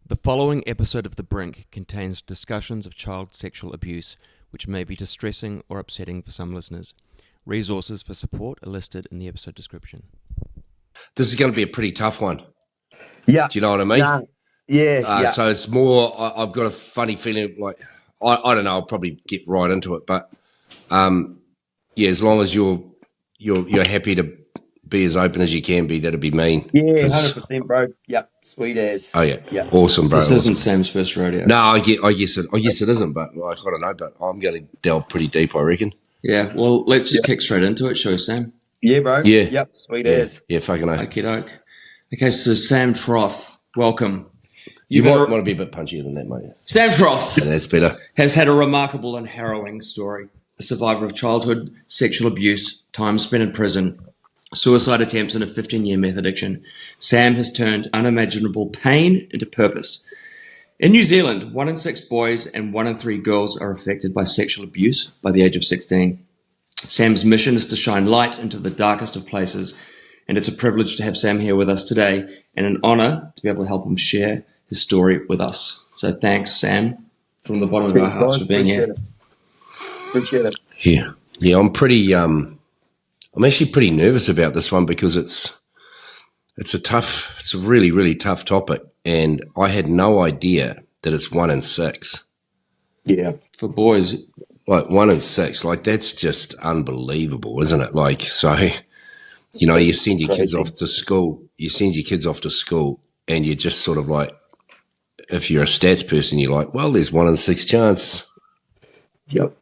The following episode of The Brink contains discussions of child sexual abuse, which may be distressing or upsetting for some listeners. Resources for support are listed in the episode description. This is going to be a pretty tough one. Yeah. Do you know what I mean? Yeah. So it's more, I've got a funny feeling like, I don't know, I'll probably get right into it, but as long as you're happy to be as open as you can be, that'd be mean. Yeah, 100%, bro. Yep, sweet as. Oh yeah. Awesome, bro. This isn't Sam's first rodeo. No, I guess it isn't, but like, I don't know, but I'm going to delve pretty deep, I reckon. Yeah, well, let's just kick straight into it, shall we, Sam? Yeah, bro. Yeah. Yep, sweet as. Yeah, fucking hell. Okie doke. Okay, so Sam Troth, welcome. You might want to be a bit punchier than that, mate. Sam Troth Yeah, that's better. has had a remarkable and harrowing story. A survivor of childhood sexual abuse, time spent in prison, suicide attempts, and a 15-year meth addiction, Sam has turned unimaginable pain into purpose. In New Zealand, 1 in 6 boys and 1 in 3 girls are affected by sexual abuse by the age of 16. Sam's mission is to shine light into the darkest of places, and it's a privilege to have Sam here with us today, and an honour to be able to help him share his story with us. So thanks, Sam, from the bottom of our hearts for being here. Appreciate it. Yeah, I'm actually pretty nervous about this one because it's a really, really tough topic, and I had no idea that it's 1 in 6. Yeah. For boys, Like 1 in 6, like that's just unbelievable, isn't it? Like, so, you send your kids off to school, and you're just sort of like, if you're a stats person, you're like, well, there's 1 in 6 chance. Yep.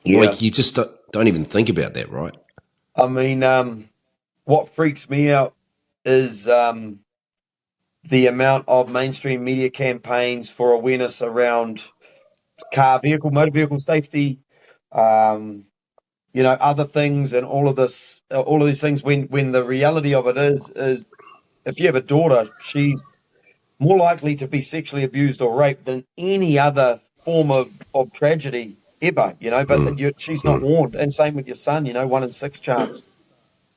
Yeah. Like, you just don't even think about that, right? I mean, what freaks me out is the amount of mainstream media campaigns for awareness around motor vehicle safety, other things, and all of these things. When the reality of it is if you have a daughter, she's more likely to be sexually abused or raped than any other form of tragedy ever. But she's not warned, and same with your son. 1 in 6 chance.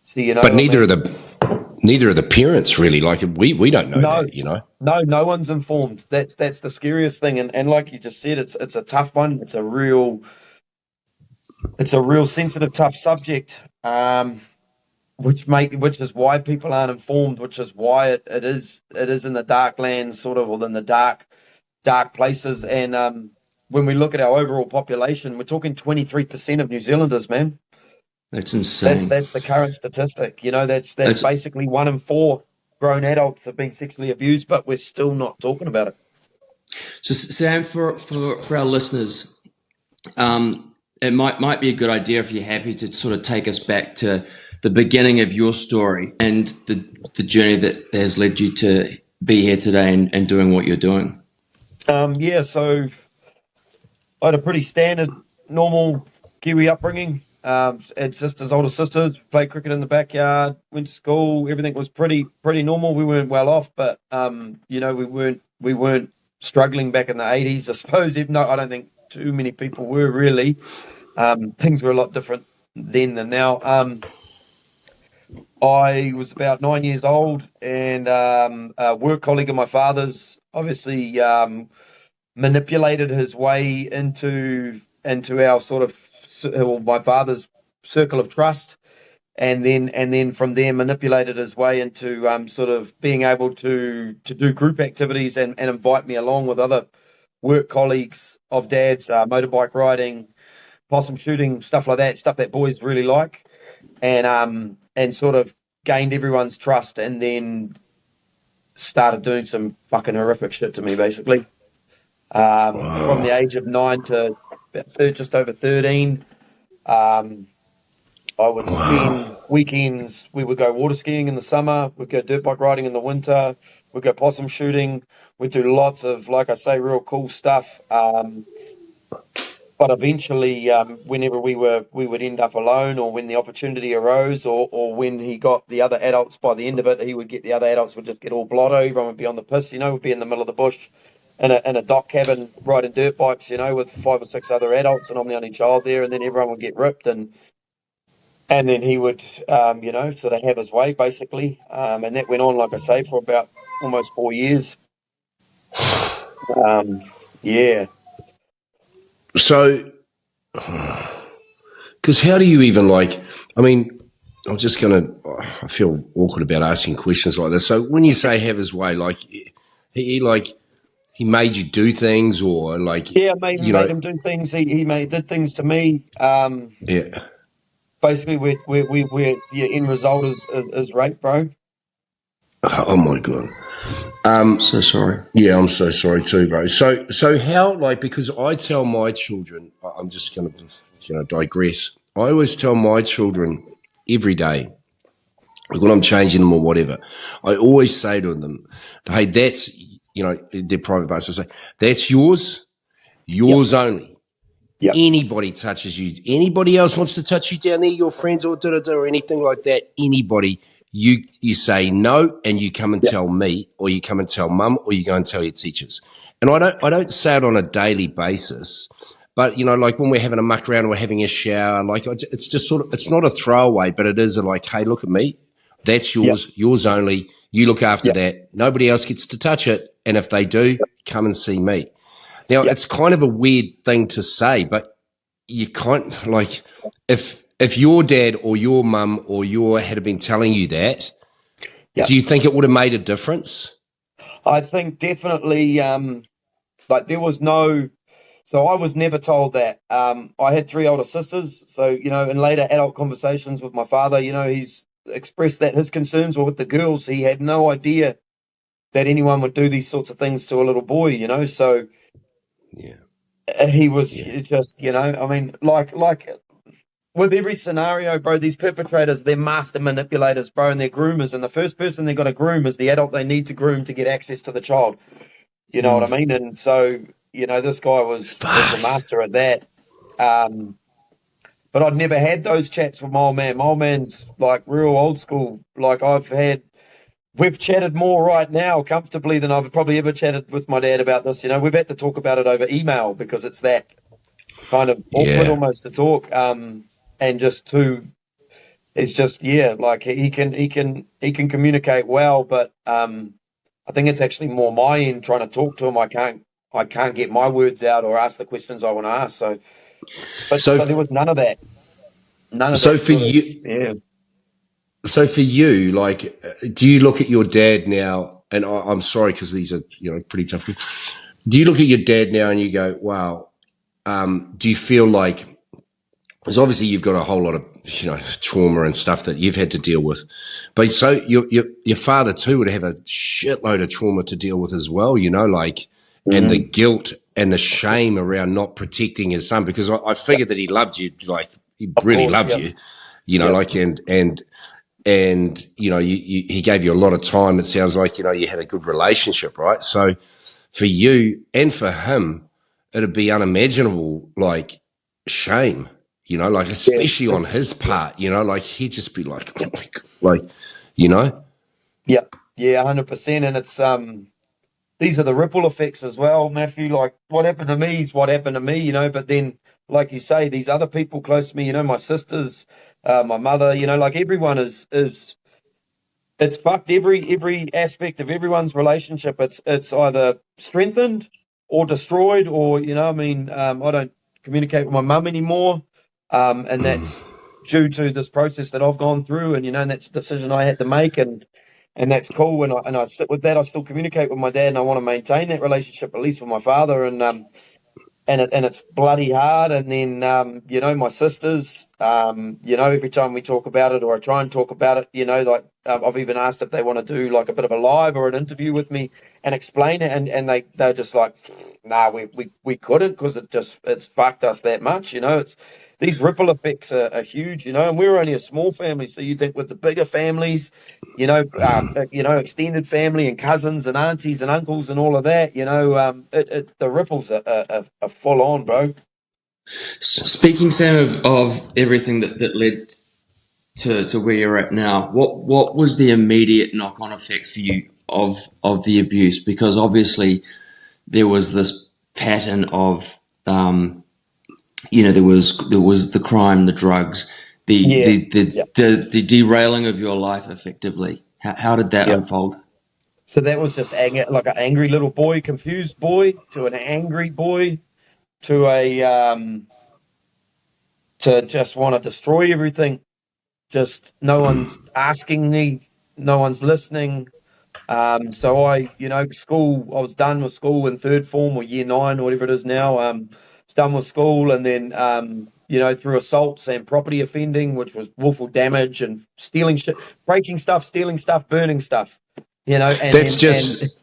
So but neither are the parents really. Like we don't know that. No one's informed. That's the scariest thing. And like you just said, it's a tough one. It's a real sensitive, tough subject. Which is why people aren't informed. Which is why it is in the dark lands, sort of, or in the dark places. And when we look at our overall population, we're talking 23% of New Zealanders, man. that's insane. That's the current statistic. That's basically 1 in 4 grown adults have been sexually abused, but we're still not talking about it. So, Sam, for our listeners, it might be a good idea, if you're happy, to sort of take us back to the beginning of your story and the journey that has led you to be here today and doing what you're doing. So I had a pretty standard, normal Kiwi upbringing. Had sisters, older sisters, played cricket in the backyard, went to school. Everything was pretty normal. We weren't well off, but we weren't struggling back in the 80s, I suppose. Even though I don't think too many people were really. Things were a lot different then than now. I was about 9 years old, and a work colleague of my father's obviously manipulated his way into our sort of, my father's circle of trust, and then from there manipulated his way into sort of being able to do group activities and invite me along with other work colleagues of dad's, motorbike riding, possum shooting, stuff like that, stuff that boys really like, and sort of gained everyone's trust, and then started doing some fucking horrific shit to me, basically. From the age of 9 to about just over 13, I would spend weekends. We would go water skiing in the summer. We'd go dirt bike riding in the winter. We'd go possum shooting. We'd do lots of, like I say, real cool stuff. But eventually, whenever we would end up alone, or when the opportunity arose, or when he got the other adults, by the end of it, the other adults would just get all blotto. Everyone would be on the piss, we'd be in the middle of the bush in a dock cabin riding dirt bikes, with 5 or 6 other adults, and I'm the only child there, and then everyone would get ripped, and then he would, sort of have his way, basically. And that went on, like I say, for about almost 4 years. Yeah. So, because how do you even like? I mean, I feel awkward about asking questions like this. So when you say have his way, like he made you do things, or like Yeah, you made know, him do things. He did things to me. yeah. Basically, your end result is rape, bro. Oh my god. So sorry. Yeah, I'm so sorry too, bro. So how like because I tell my children, I'm just going to digress. I always tell my children every day, like when I'm changing them or whatever, I always say to them, "Hey, that's their private parts. I say that's Yep. yours only. Yep. Anybody touches you, anybody else wants to touch you down there, your friends or or anything like that, anybody, you say no and you come and Yep. tell me, or you come and tell mum, or you go and tell your teachers. And I don't say it on a daily basis, but like when we're having a muck around or we're having a shower, like it's just sort of, it's not a throwaway, but it is a like, hey, look at me, that's Yep. yours only. You look after Yep. that. Nobody else gets to touch it. And if they do, come and see me. Now, Yep. it's kind of a weird thing to say, but you can't like if your dad or your mum or your had been telling you that, do Yep. you think it would have made a difference? I think definitely. Like there was no. So I was never told that. I had three older sisters. So in later adult conversations with my father, he's expressed that his concerns were with the girls. He had no idea that anyone would do these sorts of things to a little boy. So Yeah, he was yeah, just. I mean, like with every scenario, bro, these perpetrators, they're master manipulators, bro, and they're groomers. And the first person they got to groom is the adult they need to groom to get access to the child. You know what I mean? And so, this guy was a fuck, master at that. But I'd never had those chats with my old man. My old man's like real old school. Like we've chatted more right now comfortably than I've probably ever chatted with my dad about this. We've had to talk about it over email because it's that kind of awkward yeah. almost to talk. And just it's just, yeah, like he can communicate well, but I think it's actually more my end trying to talk to him. I can't get my words out or ask the questions I want to ask. So there So, was none of that. None of so that for sort of, you, yeah. so for you, like, do you look at your dad now? And I'm sorry because these are pretty tough. Do you look at your dad now and you go, wow? Do you feel like because obviously you've got a whole lot of trauma and stuff that you've had to deal with, but so your father too would have a shitload of trauma to deal with as well, like, and the Mm, guilt and the shame around not protecting his son, because I figured that he loved you, like he of really course, loved yep, you, yep. like and he gave you a lot of time. It sounds like you had a good relationship, right? So for you and for him, it'd be unimaginable, like shame, like Yeah, especially on his part, like he'd just be like, oh my god, like, you know, yep, yeah, 100%. And it's these are the ripple effects as well, Matthew. Like what happened to me is what happened to me, but then, like you say, these other people close to me, my sisters, my mother, like everyone is it's fucked every aspect of everyone's relationship. It's either strengthened or destroyed, or I mean, I don't communicate with my mum anymore, and that's due to this process that I've gone through, and that's a decision I had to make, and that's cool. And I sit with that. I still communicate with my dad, and I want to maintain that relationship at least with my father, and it's bloody hard. And then my sisters, every time we talk about it or I try and talk about it, like I've even asked if they want to do like a bit of a live or an interview with me and explain it, and they're just like, nah, we couldn't, because it's fucked us that much. It's these ripple effects are huge, and we're only a small family, so you think with the bigger families, extended family and cousins and aunties and uncles and all of that, the ripples are full on, bro. Speaking, Sam, of everything that led to where you're at now, what was the immediate knock on effect for you of the abuse? Because obviously there was this pattern of there was the crime, the drugs, the Yeah, the the yeah, the, the derailing of your life effectively. How did that yeah. unfold? So that was just like an angry little boy, confused boy, to an angry boy, to to just want to destroy everything. Just no one's asking me, no one's listening. So school, I was done with school in third form or year 9 or whatever it is now. Was done with school, and then, through assaults and property offending, which was willful damage and stealing shit, breaking stuff, stealing stuff, burning stuff, That's just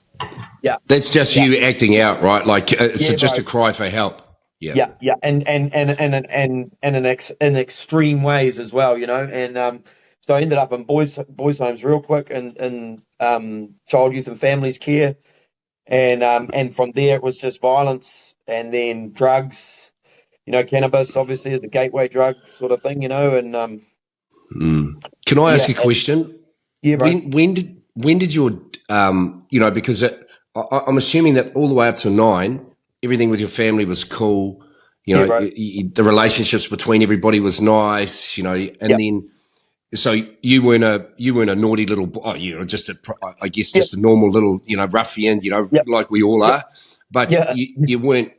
yeah, that's just you acting out, right? Like it's yeah, just bro. a cry for help. Yeah. Yeah, and in extreme ways as well, and so I ended up in boys homes real quick, and child, youth, and families care, and from there it was just violence, and then drugs, cannabis obviously is the gateway drug sort of thing, and Can I ask yeah, a question? yeah, bro, When did your because I'm assuming that all the way up to 9, everything with your family was cool. yeah, bro, The relationships between everybody was nice. yeah, And then so you weren't a naughty little boy. I guess yeah, just a normal little ruffian. yeah, Like we all yeah, are. But yeah. you weren't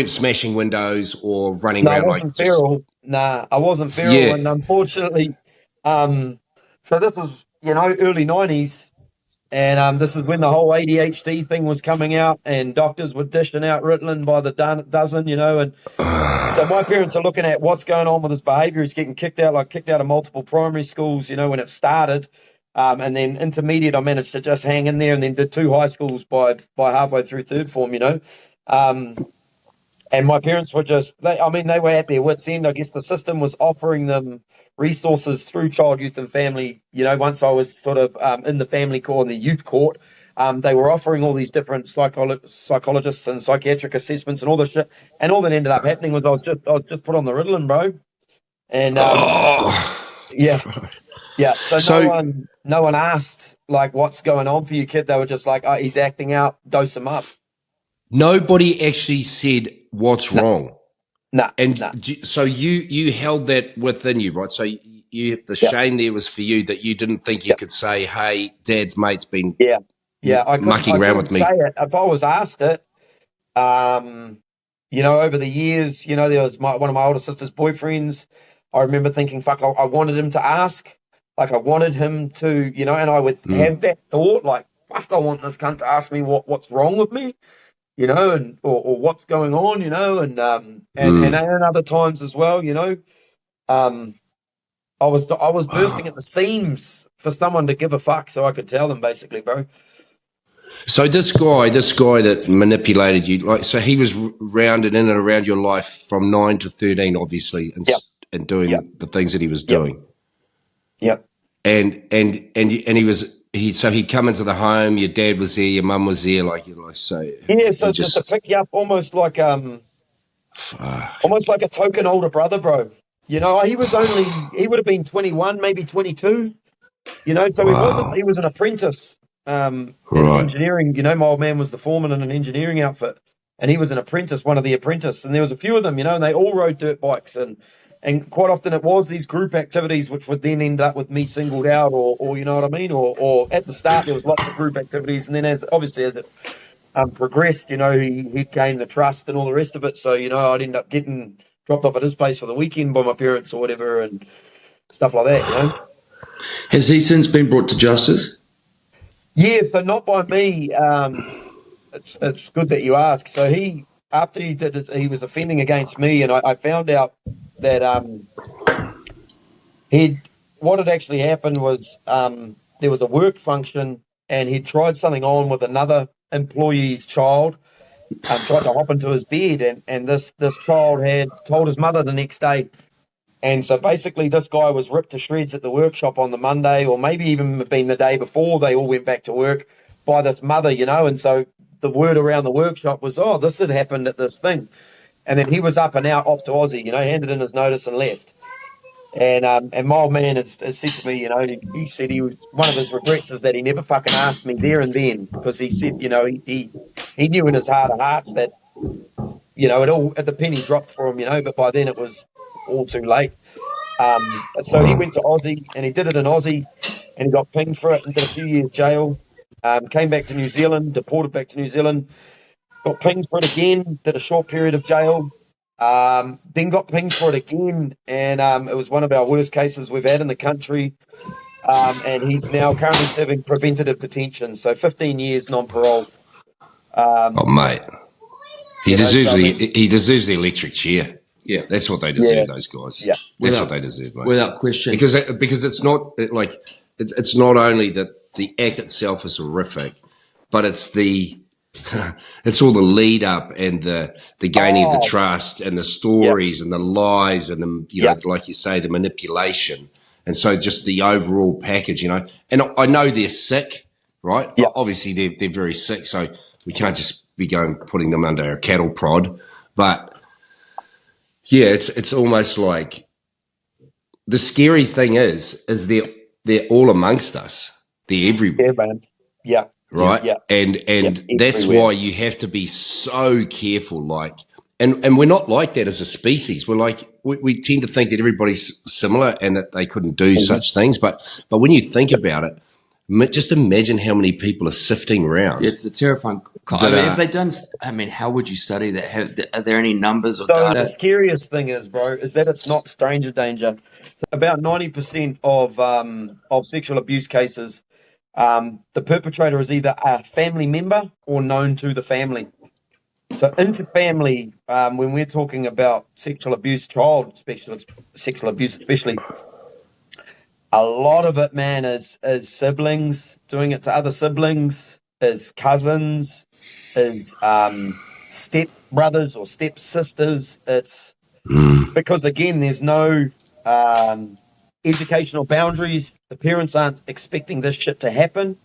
smashing windows or running No, I around like wasn't just feral. Nah, I wasn't feral, yeah. and unfortunately, so this was early 90s. And this is when the whole ADHD thing was coming out, and doctors were dishing out Ritalin by the dozen, and so my parents are looking at what's going on with his behaviour. He's getting kicked out of multiple primary schools, when it started, and then intermediate, I managed to just hang in there, and then did 2 high schools by halfway through third form, and my parents were they were at their wits' end. I guess the system was offering them resources through child, youth, and family. Once I was sort of in the family court and the youth court, they were offering all these different psychologists and psychiatric assessments and all this shit. And all that ended up happening was I was just put on the Ritalin, bro. And yeah, yeah. So So no one asked like, what's going on for you, kid. They were just like, oh, he's acting out, dose him up. nobody actually said what's wrong. Nah, And nah. so you held that within you, right? So the Yep. shame there was for you that you didn't think you Yep. could say, "Hey, Dad's mate's been Yeah. Yeah, mucking I around couldn't with me." say it. If I was asked it, over the years, there was one of my older sister's boyfriends. I remember thinking, fuck, I wanted him to ask. Like, I wanted him to, and I would have that thought, like, fuck, I want this cunt to ask me what's wrong with me, and or what's going on, and other times as well, um, I was bursting at the seams for someone to give a fuck, so I could tell them, basically, bro. So this guy that manipulated you, like, so he was rounded in and around your life from 9 to 13, obviously, Yep. and doing Yep. the things that he was Yep. doing. Yep. And he'd come into the home. Your dad was there. Your mum was there. So Yeah, so he it's just to pick you up almost like a token older brother, bro. He would have been 21, maybe 22. So he was an apprentice in Right. engineering. My old man was the foreman in an engineering outfit, and he was an apprentice, one of the apprentices. And there was a few of them, and they all rode dirt bikes, and quite often it was these group activities which would then end up with me singled out, or you know what I mean, or at the start there was lots of group activities, and then as it progressed, he'd gained the trust and all the rest of it. So I'd end up getting dropped off at his place for the weekend by my parents or whatever, and stuff like that. Has he since been brought to justice? Yeah, so not by me. It's good that you ask. So after he did it, he was offending against me, and I found out that what had actually happened was there was a work function, and he'd tried something on with another employee's child, tried to hop into his bed, and this child had told his mother the next day. And so basically this guy was ripped to shreds at the workshop on the Monday, or maybe even been the day before they all went back to work, by this mother, and so the word around the workshop was, oh, this had happened at this thing. And then he was up and out off to Aussie, handed in his notice and left. And my old man has said to me, he said one of his regrets is that he never fucking asked me there and then, because he said, he knew in his heart of hearts that, it all, at the penny dropped for him, but by then it was all too late. So he went to Aussie, and he did it in Aussie, and he got pinged for it and did a few years jail. came back to New Zealand, deported back to New Zealand, got pinged for it again, did a short period of jail, then got pinged for it again, and it was one of our worst cases we've had in the country. And he's now currently serving preventative detention, so 15 years non-parole. Oh, mate. He deserves the electric chair. Yeah. That's what they deserve, those guys. Yeah. That's what they deserve, mate. Without question. Because it's not like it's not only that the act itself is horrific, but it's it's all the lead up and the gaining of the trust and the stories and the lies and the know, like you say, the manipulation. And so just the overall package, and I know they're sick, right? Yeah. Obviously they're very sick, so we can't just be putting them under a cattle prod. But yeah, it's almost like the scary thing is they're all amongst us. They're everywhere. Yeah, man. Yeah. Right. Yeah. And that's why you have to be so careful, like, and we're not like that as a species. We're like, we tend to think that everybody's similar and that they couldn't do such things. But when you think about it, just imagine how many people are sifting around. It's a terrifying. If they done, how would you study that? Are there any numbers or data? The scariest thing is, bro, is that it's not stranger danger. About 90% of sexual abuse cases, the perpetrator is either a family member or known to the family. So interfamily, when we're talking about sexual abuse, sexual abuse especially, a lot of it, man, is siblings doing it to other siblings, is cousins, is step brothers or step sisters. It's because, again, there's no educational boundaries. The parents aren't expecting this shit to happen.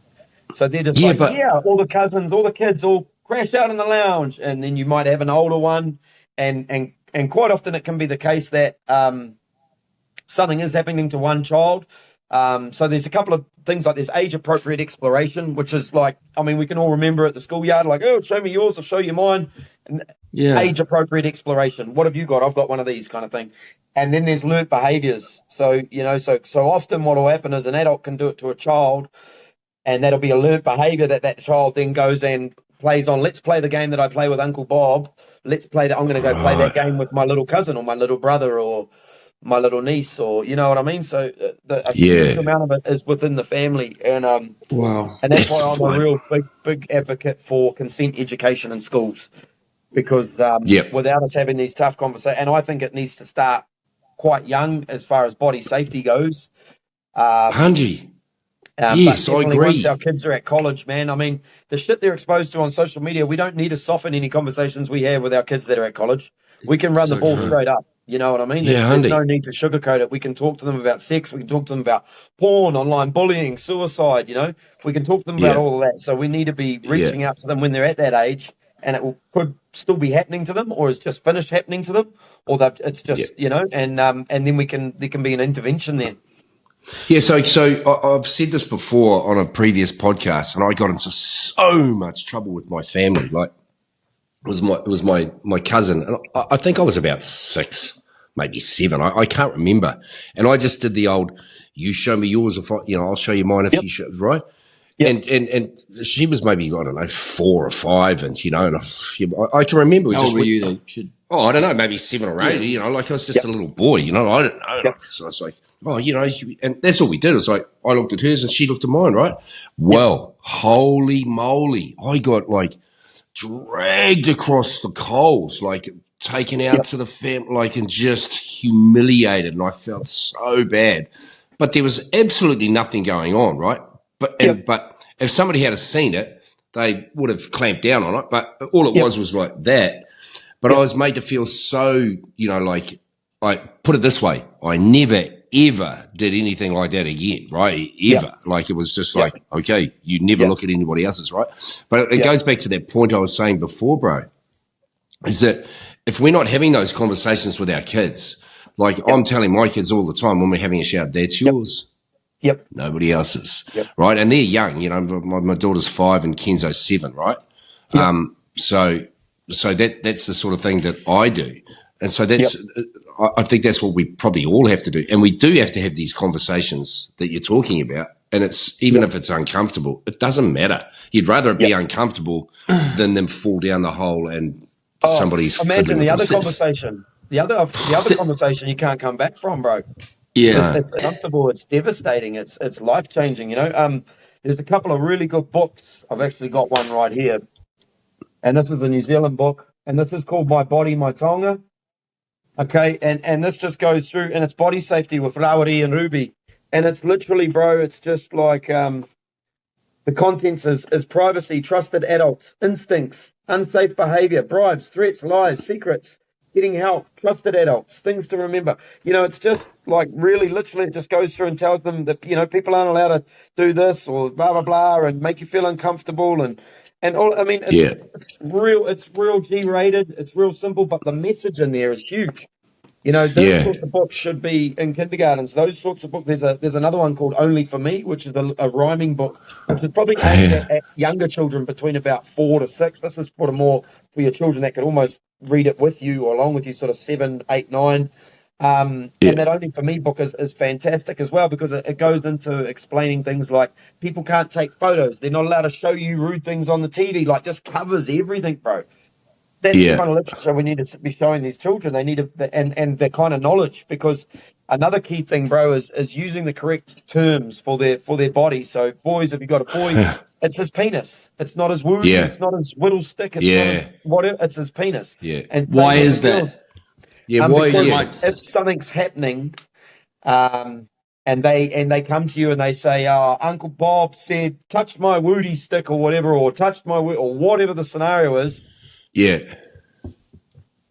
So they're just all the cousins, all the kids all crash out in the lounge. And then you might have an older one. And quite often it can be the case that something is happening to one child. So there's a couple of things like this age-appropriate exploration, which is like, we can all remember at the schoolyard, like, oh, show me yours, I'll show you mine. And age-appropriate exploration. What have you got? I've got one of these kind of thing. And then there's learnt behaviours. So, so often what will happen is an adult can do it to a child, and that'll be a learnt behaviour that child then goes and plays on. Let's play the game that I play with Uncle Bob. Let's play that. I'm going to go play that game with my little cousin or my little brother or my little niece, or you know what I mean. So a huge amount of it is within the family, and wow, and that's why I'm a real big advocate for consent education in schools, because without us having these tough conversations, and I think it needs to start quite young as far as body safety goes. Hanji. Yes, I agree. Once our kids are at college, man, the shit they're exposed to on social media, we don't need to soften any conversations we have with our kids that are at college. We can run the ball straight up. You know what I mean? There's no need to sugarcoat it. We can talk to them about sex. We can talk to them about porn, online bullying, suicide, We can talk to them about all of that. So we need to be reaching out to them when they're at that age, and could still be happening to them, or is just finished happening to them, or it's just, and then there can be an intervention there. Yeah, so I've said this before on a previous podcast, and I got into so much trouble with my family. Like, it was my cousin, and I think I was about 6, maybe 7. I can't remember. And I just did the old, you show me yours, if I'll show you mine if you show, right? Yep. And she was maybe, I don't know, 4 or 5, and and I can remember. How old were you then? I don't know, maybe 7 or 8. Like I was just a little boy, I don't know. Yep. So I was like, and that's all we did. It's like I looked at hers and she looked at mine, right? Well, holy moly, I got like dragged across the coals, like taken out to the family, like, and just humiliated, and I felt so bad. But there was absolutely nothing going on, right? But if somebody had seen it, they would have clamped down on it. But all it was like that. But I was made to feel so, like, I put it this way, I never ever did anything like that again, right? Ever. Like, it was just like, okay, you never look at anybody else's, right? But it goes back to that point I was saying before, bro, is that if we're not having those conversations with our kids, like I'm telling my kids all the time when we're having a shower, that's yours. Yep. Nobody else's. Yep. Right. And they're young, my daughter's 5 and Kenzo's 7, right? Yep. So that's the sort of thing that I do. And so I think that's what we probably all have to do. And we do have to have these conversations that you're talking about And it's even if it's uncomfortable, it doesn't matter. You'd rather it be uncomfortable than them fall down the hole and somebody's imagine fiddling the with other them. conversation. The other conversation you can't come back from, bro. Yeah. It's uncomfortable. It's devastating. It's life changing. There's a couple of really good books. I've actually got one right here, and this is a New Zealand book, and this is called My Body, My Tonga. Okay, and this just goes through, and it's body safety with Rawari and Ruby, and it's literally, bro. It's just like the contents is privacy, trusted adults, instincts, unsafe behavior, bribes, threats, lies, secrets, getting help, trusted adults, things to remember. It's just like really literally it just goes through and tells them that, people aren't allowed to do this or blah, blah, blah, and make you feel uncomfortable and all. I mean, it's real G-rated. It's real simple, but the message in there is huge. Those sorts of books should be in kindergartens. Those sorts of books. There's another one called Only for Me, which is a rhyming book, which is probably aimed at younger children between about 4 to 6. This is sort of more for your children that could almost read it with you or along with you, sort of 7, 8, 9. And that Only for Me book is fantastic as well because it goes into explaining things like people can't take photos. They're not allowed to show you rude things on the TV. Like just covers everything, bro. That's the kind of literature we need to be showing these children. They need and their kind of knowledge, because another key thing, bro, is using the correct terms for their body. So, boys, if you've got a boy, it's his penis. It's not his wound. It's not his whittle stick. It's not his whatever. It's his penis. Yeah. And why is that? Because if something's happening, and they come to you and they say, Uncle Bob said, touched my woody stick or whatever, or touched my or whatever the scenario is. Yeah.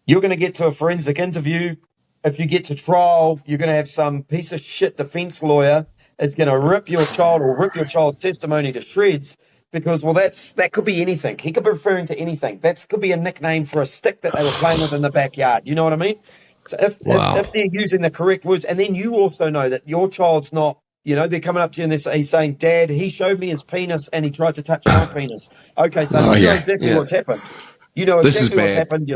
You're going to get to a forensic interview. If you get to trial, you're going to have some piece of shit defense lawyer is going to rip your child or rip your child's testimony to shreds because, that could be anything. He could be referring to anything. That could be a nickname for a stick that they were playing with in the backyard. You know what I mean? So if they're using the correct words, and then you also know that your child's not, they're coming up to you and he's saying, Dad, he showed me his penis and he tried to touch my penis. Okay, son, you know exactly what's happened. You know exactly what's happened.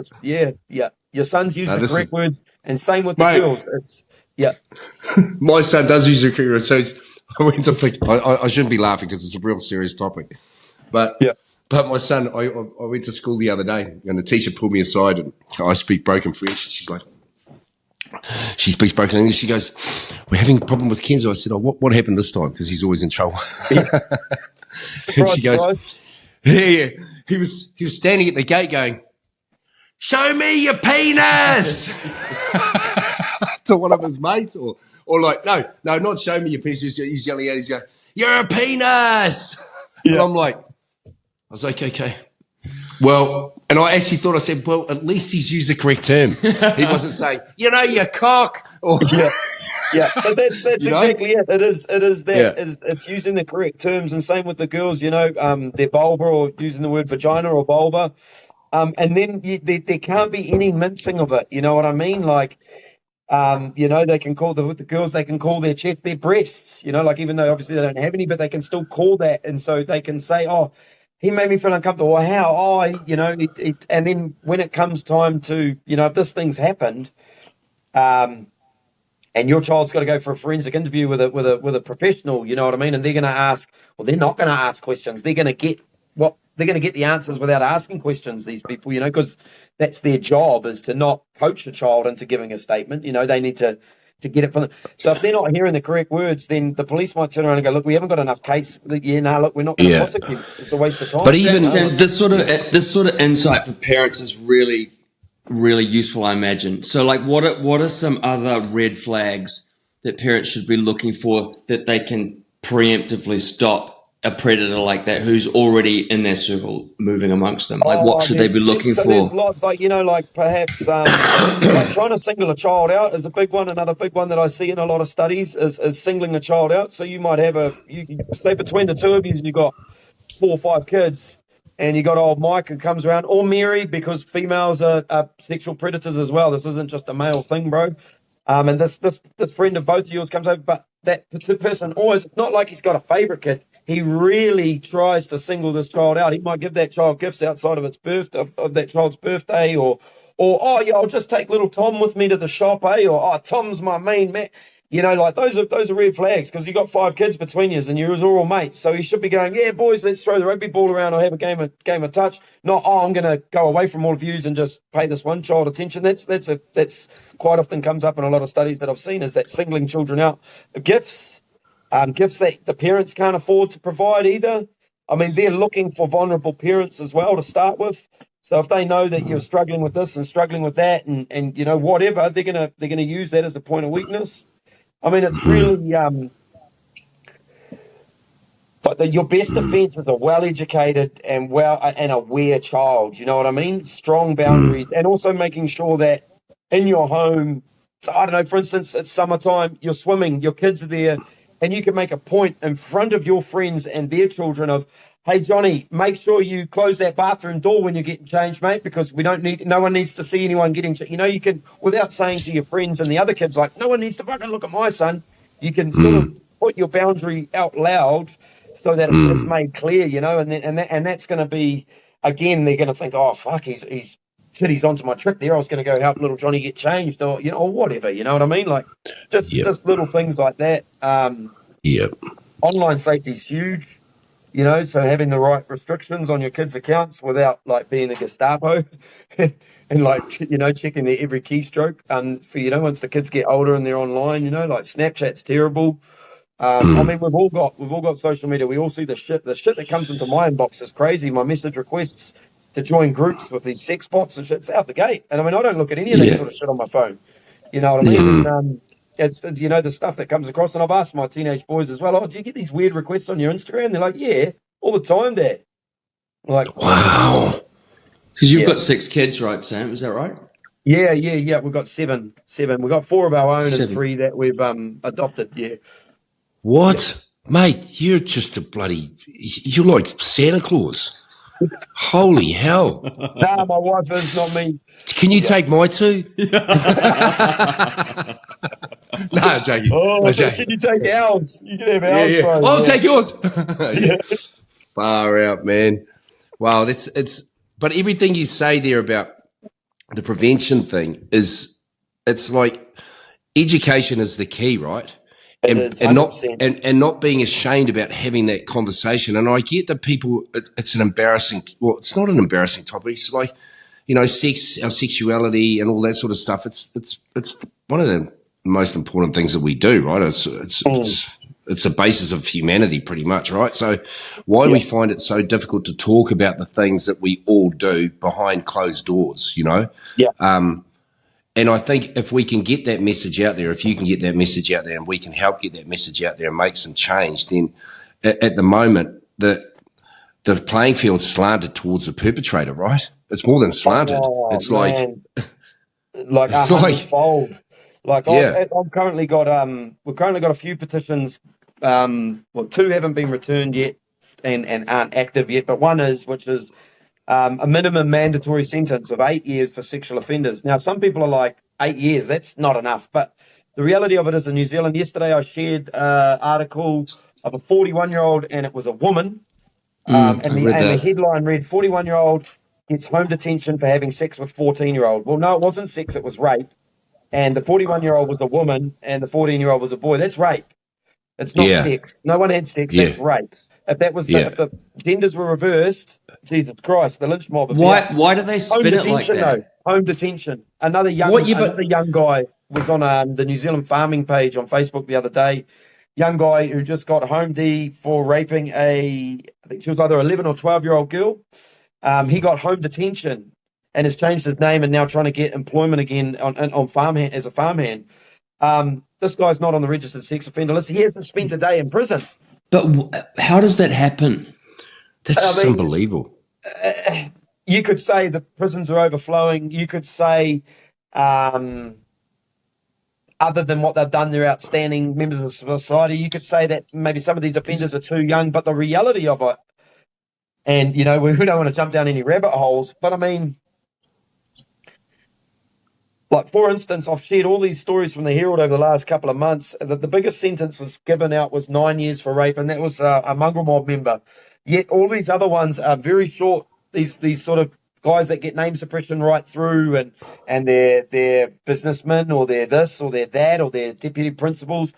Your son's using the correct words, and same with the girls. My son does use the correct words. So I went to pick. I shouldn't be laughing because it's a real serious topic. But my son, I went to school the other day, and the teacher pulled me aside, and I speak broken French. And she's like, she speaks broken English. She goes, "We're having a problem with Kenzo." I said, "Oh, what happened this time?" Because he's always in trouble. Surprise, and she goes, surprise. Yeah. He was standing at the gate going, "Show me your penis!" to one of his mates, or like, no, not show me your penis. He's yelling at. He's going, "You're a penis!" And I'm like, I was like, okay. Well, and I actually thought, I said, well, at least he's used the correct term. He wasn't saying, you cock. Or, but that's exactly it. It is that. It's using the correct terms, and same with the girls. Their vulva, or using the word vagina or vulva, and then there can't be any mincing of it. You know what I mean? Like, they can call the girls. They can call their chest their breasts. Like even though obviously they don't have any, but they can still call that, and so they can say, "Oh, he made me feel uncomfortable," or "How?" "Oh, and then when it comes time to, if this thing's happened, and your child's got to go for a forensic interview with a professional, you know what I mean? And they're going to ask, well, they're not going to ask questions. They're going to get the answers without asking questions, these people, because that's their job, is to not coach a child into giving a statement. They need to get it from them. So if they're not hearing the correct words, then the police might turn around and go, "Look, we haven't got enough case. Look, we're not going to prosecute. It's a waste of time." But even this sort of insight for parents is really, really useful, I imagine. So, like, what are some other red flags that parents should be looking for that they can preemptively stop a predator like that who's already in their circle moving amongst them? Like, what should they be looking for? There's lots, like perhaps like trying to single a child out is a big one. Another big one that I see in a lot of studies is singling a child out. So you might have you say between the two of you, and you've got 4 or 5 kids, and you got old Mike who comes around, or Mary, because females are sexual predators as well. This isn't just a male thing, bro. And this friend of both of yours comes over, but that person always, not like he's got a favorite kid. He really tries to single this child out. He might give that child gifts outside of its birthday, of that child's birthday, or I'll just take little Tom with me to the shop, or Tom's my main man. You know, like those are red flags because you got 5 kids between you and you're all mates. So you should be going, yeah, boys, let's throw the rugby ball around or have a game of touch. Not, oh, I'm going to go away from all of yous and just pay this one child attention. That's quite often comes up in a lot of studies that I've seen, is that singling children out. Gifts that the parents can't afford to provide either. I mean, they're looking for vulnerable parents as well to start with. So if they know that you're struggling with this and struggling with that and you know, whatever, they're gonna use that as a point of weakness. I mean, it's really but your best defense is a well-educated and aware child. You know what I mean? Strong boundaries, and also making sure that in your home, so I don't know, for instance, it's summertime, you're swimming, your kids are there, and you can make a point in front of your friends and their children of, hey, Johnny, make sure you close that bathroom door when you're getting changed, mate, because no one needs to see anyone getting changed. You know, you can, without saying to your friends and the other kids, like, no one needs to fucking look at my son, you can sort of put your boundary out loud so that it's made clear, you know, and that's going to be, again, they're going to think, oh, fuck, he's onto my trick there. I was going to go help little Johnny get changed or, you know, or whatever, you know what I mean? Like, just little things like that. Online safety is huge. You know, so having the right restrictions on your kids' accounts without like being a Gestapo and like, you know, checking their every keystroke. For, you know, once the kids get older and they're online, you know, like Snapchat's terrible. I mean, we've all got social media. We all see the shit. The shit that comes into my inbox is crazy. My message requests to join groups with these sex bots and shit's out the gate. And I mean, I don't look at any of that sort of shit on my phone. You know what I mean? And, it's, you know, the stuff that comes across, and I've asked my teenage boys as well, oh, do you get these weird requests on your Instagram? They're like, yeah, all the time, Dad. Like, wow. Because you've got 6 kids, right, Sam? Is that right? Yeah. We've got seven. We've got 4 of our own and 3 that we've adopted, yeah. What? Yeah. Mate, you're just you're like Santa Claus. Holy hell. Nah, my wife is, not me. Can you take my 2? No, I'm joking. Oh, can you take ours? You can have ours, bro. I'll take yours. Far out, man. Wow, but everything you say there about the prevention thing it's like education is the key, right? And not being ashamed about having that conversation. And I get that people, it's it's not an embarrassing topic. It's like, you know, our sexuality and all that sort of stuff. It's one of the most important things that we do, right? It's the basis of humanity pretty much, right? So why do we find it so difficult to talk about the things that we all do behind closed doors, you know? Yeah. And I think if we can get that message out there, if you can get that message out there and we can help get that message out there and make some change, then at the moment, the playing field's slanted towards the perpetrator, right? It's more than slanted. It's man. like a hundredfold. Like I've currently got we've currently got a few petitions. 2 haven't been returned yet and aren't active yet, but one which is a minimum mandatory sentence of 8 years for sexual offenders. Now, some people are like, 8 years, that's not enough. But the reality of it is in New Zealand, yesterday I shared an article of a 41-year-old, and it was a woman. And the headline read, 41-year-old gets home detention for having sex with 14-year-old. Well, no, it wasn't sex, it was rape. And the 41-year-old was a woman, and the 14-year-old was a boy. That's rape. It's not sex. No one had sex, that's rape. If that was if the genders were reversed, Jesus Christ, the lynch mob. Why do they spin it like that? Though. Home detention. Another young guy was on the New Zealand farming page on Facebook the other day. Young guy who just got home D for raping I think she was either 11 or 12-year-old girl. He got home detention and has changed his name and now trying to get employment again on farmhand as a farmhand. This guy's not on the registered sex offender list. He hasn't spent a day in prison. But how does that happen? That's unbelievable. You could say the prisons are overflowing. You could say, other than what they've done, they're outstanding members of society. You could say that maybe some of these offenders are too young. But the reality of it, and, you know, we don't want to jump down any rabbit holes, but I mean, like, for instance, I've shared all these stories from the Herald over the last couple of months. The biggest sentence was given out was 9 years for rape, and that was a mongrel mob member. Yet all these other ones are very short, these sort of guys that get name suppression right through, and they're businessmen, or they're this, or they're that, or they're deputy principals.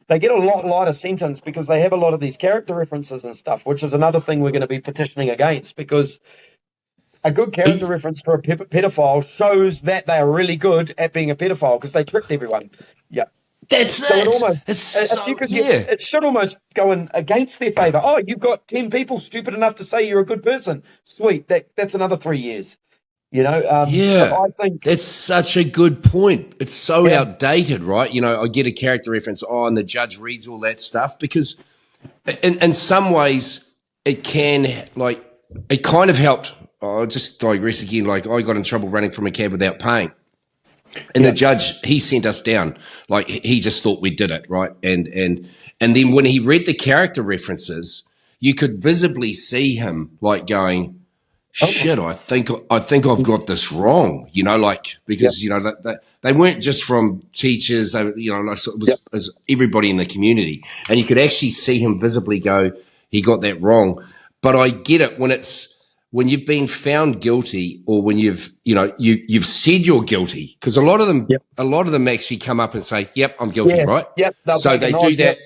They get a lot lighter sentence because they have a lot of these character references and stuff, which is another thing we're going to be petitioning against, because a good character reference for a pedophile shows that they are really good at being a pedophile because they tricked everyone. Yeah. That's So it. it almost, It's so, you could yeah. it should almost go in against their favour. Oh, you've got 10 people stupid enough to say you're a good person. Sweet. That's another 3 years. You know, Yeah, but I think that's such a good point. It's so Yeah. outdated, right? You know, I get a character reference, and the judge reads all that stuff because in some ways it can, like, it kind of helped. I'll just digress again. Like, I got in trouble running from a cab without paying. And the judge, he sent us down. Like, he just thought we did it, right? And then when he read the character references, you could visibly see him, like, going, shit, I think I've got this wrong, you know, like, because, you know, they weren't just from teachers, they, you know, like, so it was everybody in the community. And you could actually see him visibly go, he got that wrong. But I get it when you've been found guilty, or when you've said you're guilty, because a lot of them actually come up and say, yep, I'm guilty, right? Yep. So they do that.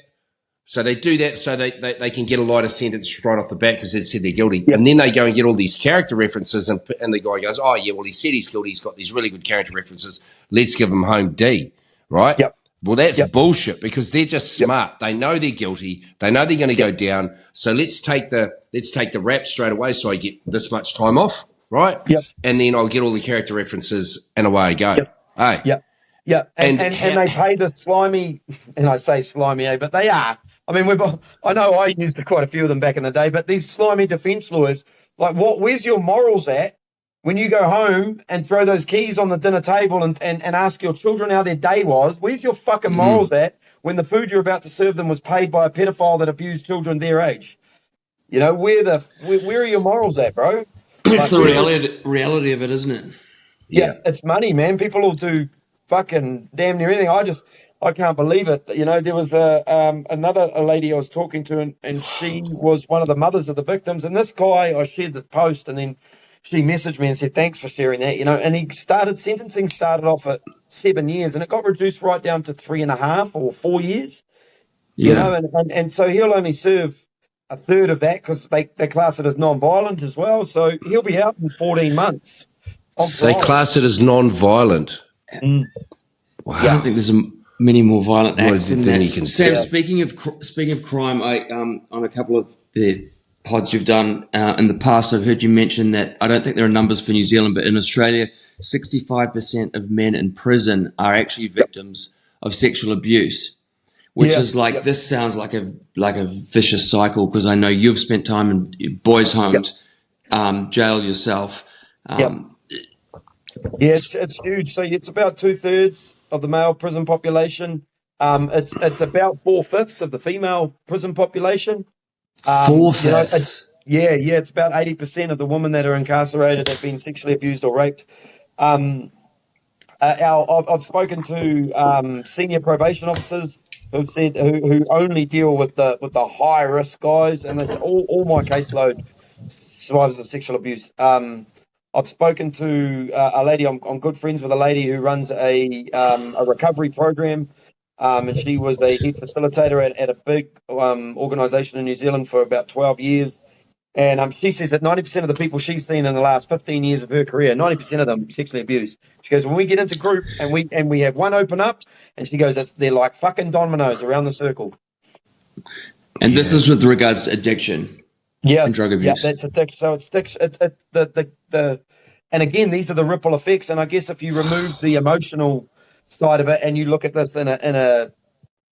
So they do that so they can get a lighter sentence right off the bat because they said they're guilty. Yep. And then they go and get all these character references, and the guy goes, oh, yeah, well, he said he's guilty. He's got these really good character references. Let's give him home D, right? Yep. Well, that's bullshit, because they're just smart. They know they're guilty. They know they're going to go down. So let's take the rap straight away so I get this much time off, right? Yep. And then I'll get all the character references and away I go. Yep. Hey. Yep. Yeah, and they pay the slimy, and I say slimy, but they are. I mean, I know I used quite a few of them back in the day, but these slimy defence lawyers, like, where's your morals at when you go home and throw those keys on the dinner table and ask your children how their day was? Where's your fucking morals at when the food you're about to serve them was paid by a pedophile that abused children their age? You know, where are your morals at, bro? It's the reality of it, isn't it? Yeah, it's money, man. People will do fucking damn near anything. I can't believe it. You know, there was another lady I was talking to, and she was one of the mothers of the victims. And this guy, I shared the post, and then she messaged me and said, thanks for sharing that, you know. And sentencing started off at 7 years, and it got reduced right down to 3.5 or 4 years. Yeah. You know, and so he'll only serve a third of that because they class it as non-violent as well. So he'll be out in 14 months. They class it as non-violent. Wow. I don't think there's many more violent acts than that. Sam, speaking speaking of crime, I on a couple of the pods you've done in the past, I've heard you mention that I don't think there are numbers for New Zealand, but in Australia, 65% of men in prison are actually victims of sexual abuse, which is like this sounds like a vicious cycle, because I know you've spent time in boys' homes, jail yourself. Yeah, it's huge. So it's about 2/3 of the male prison population. It's about 4/5 of the female prison population. 4/5. It's about 80% of the women that are incarcerated have been sexually abused or raped. I've spoken to senior probation officers who've said who only deal with the high risk guys, and they say all my caseload survivors of sexual abuse. I've spoken to a lady. I'm good friends with a lady who runs a recovery program, and she was a head facilitator at a big organisation in New Zealand for about 12 years. And she says that 90% of the people she's seen in the last 15 years of her career, 90% of them sexually abused. She goes, when we get into group and we have one open up, and she goes, they're like fucking dominoes around the circle. And this is with regards to addiction. And drug abuse. Yeah, that's addiction. So it's addiction. And again, these are the ripple effects. And I guess if you remove the emotional side of it and you look at this in a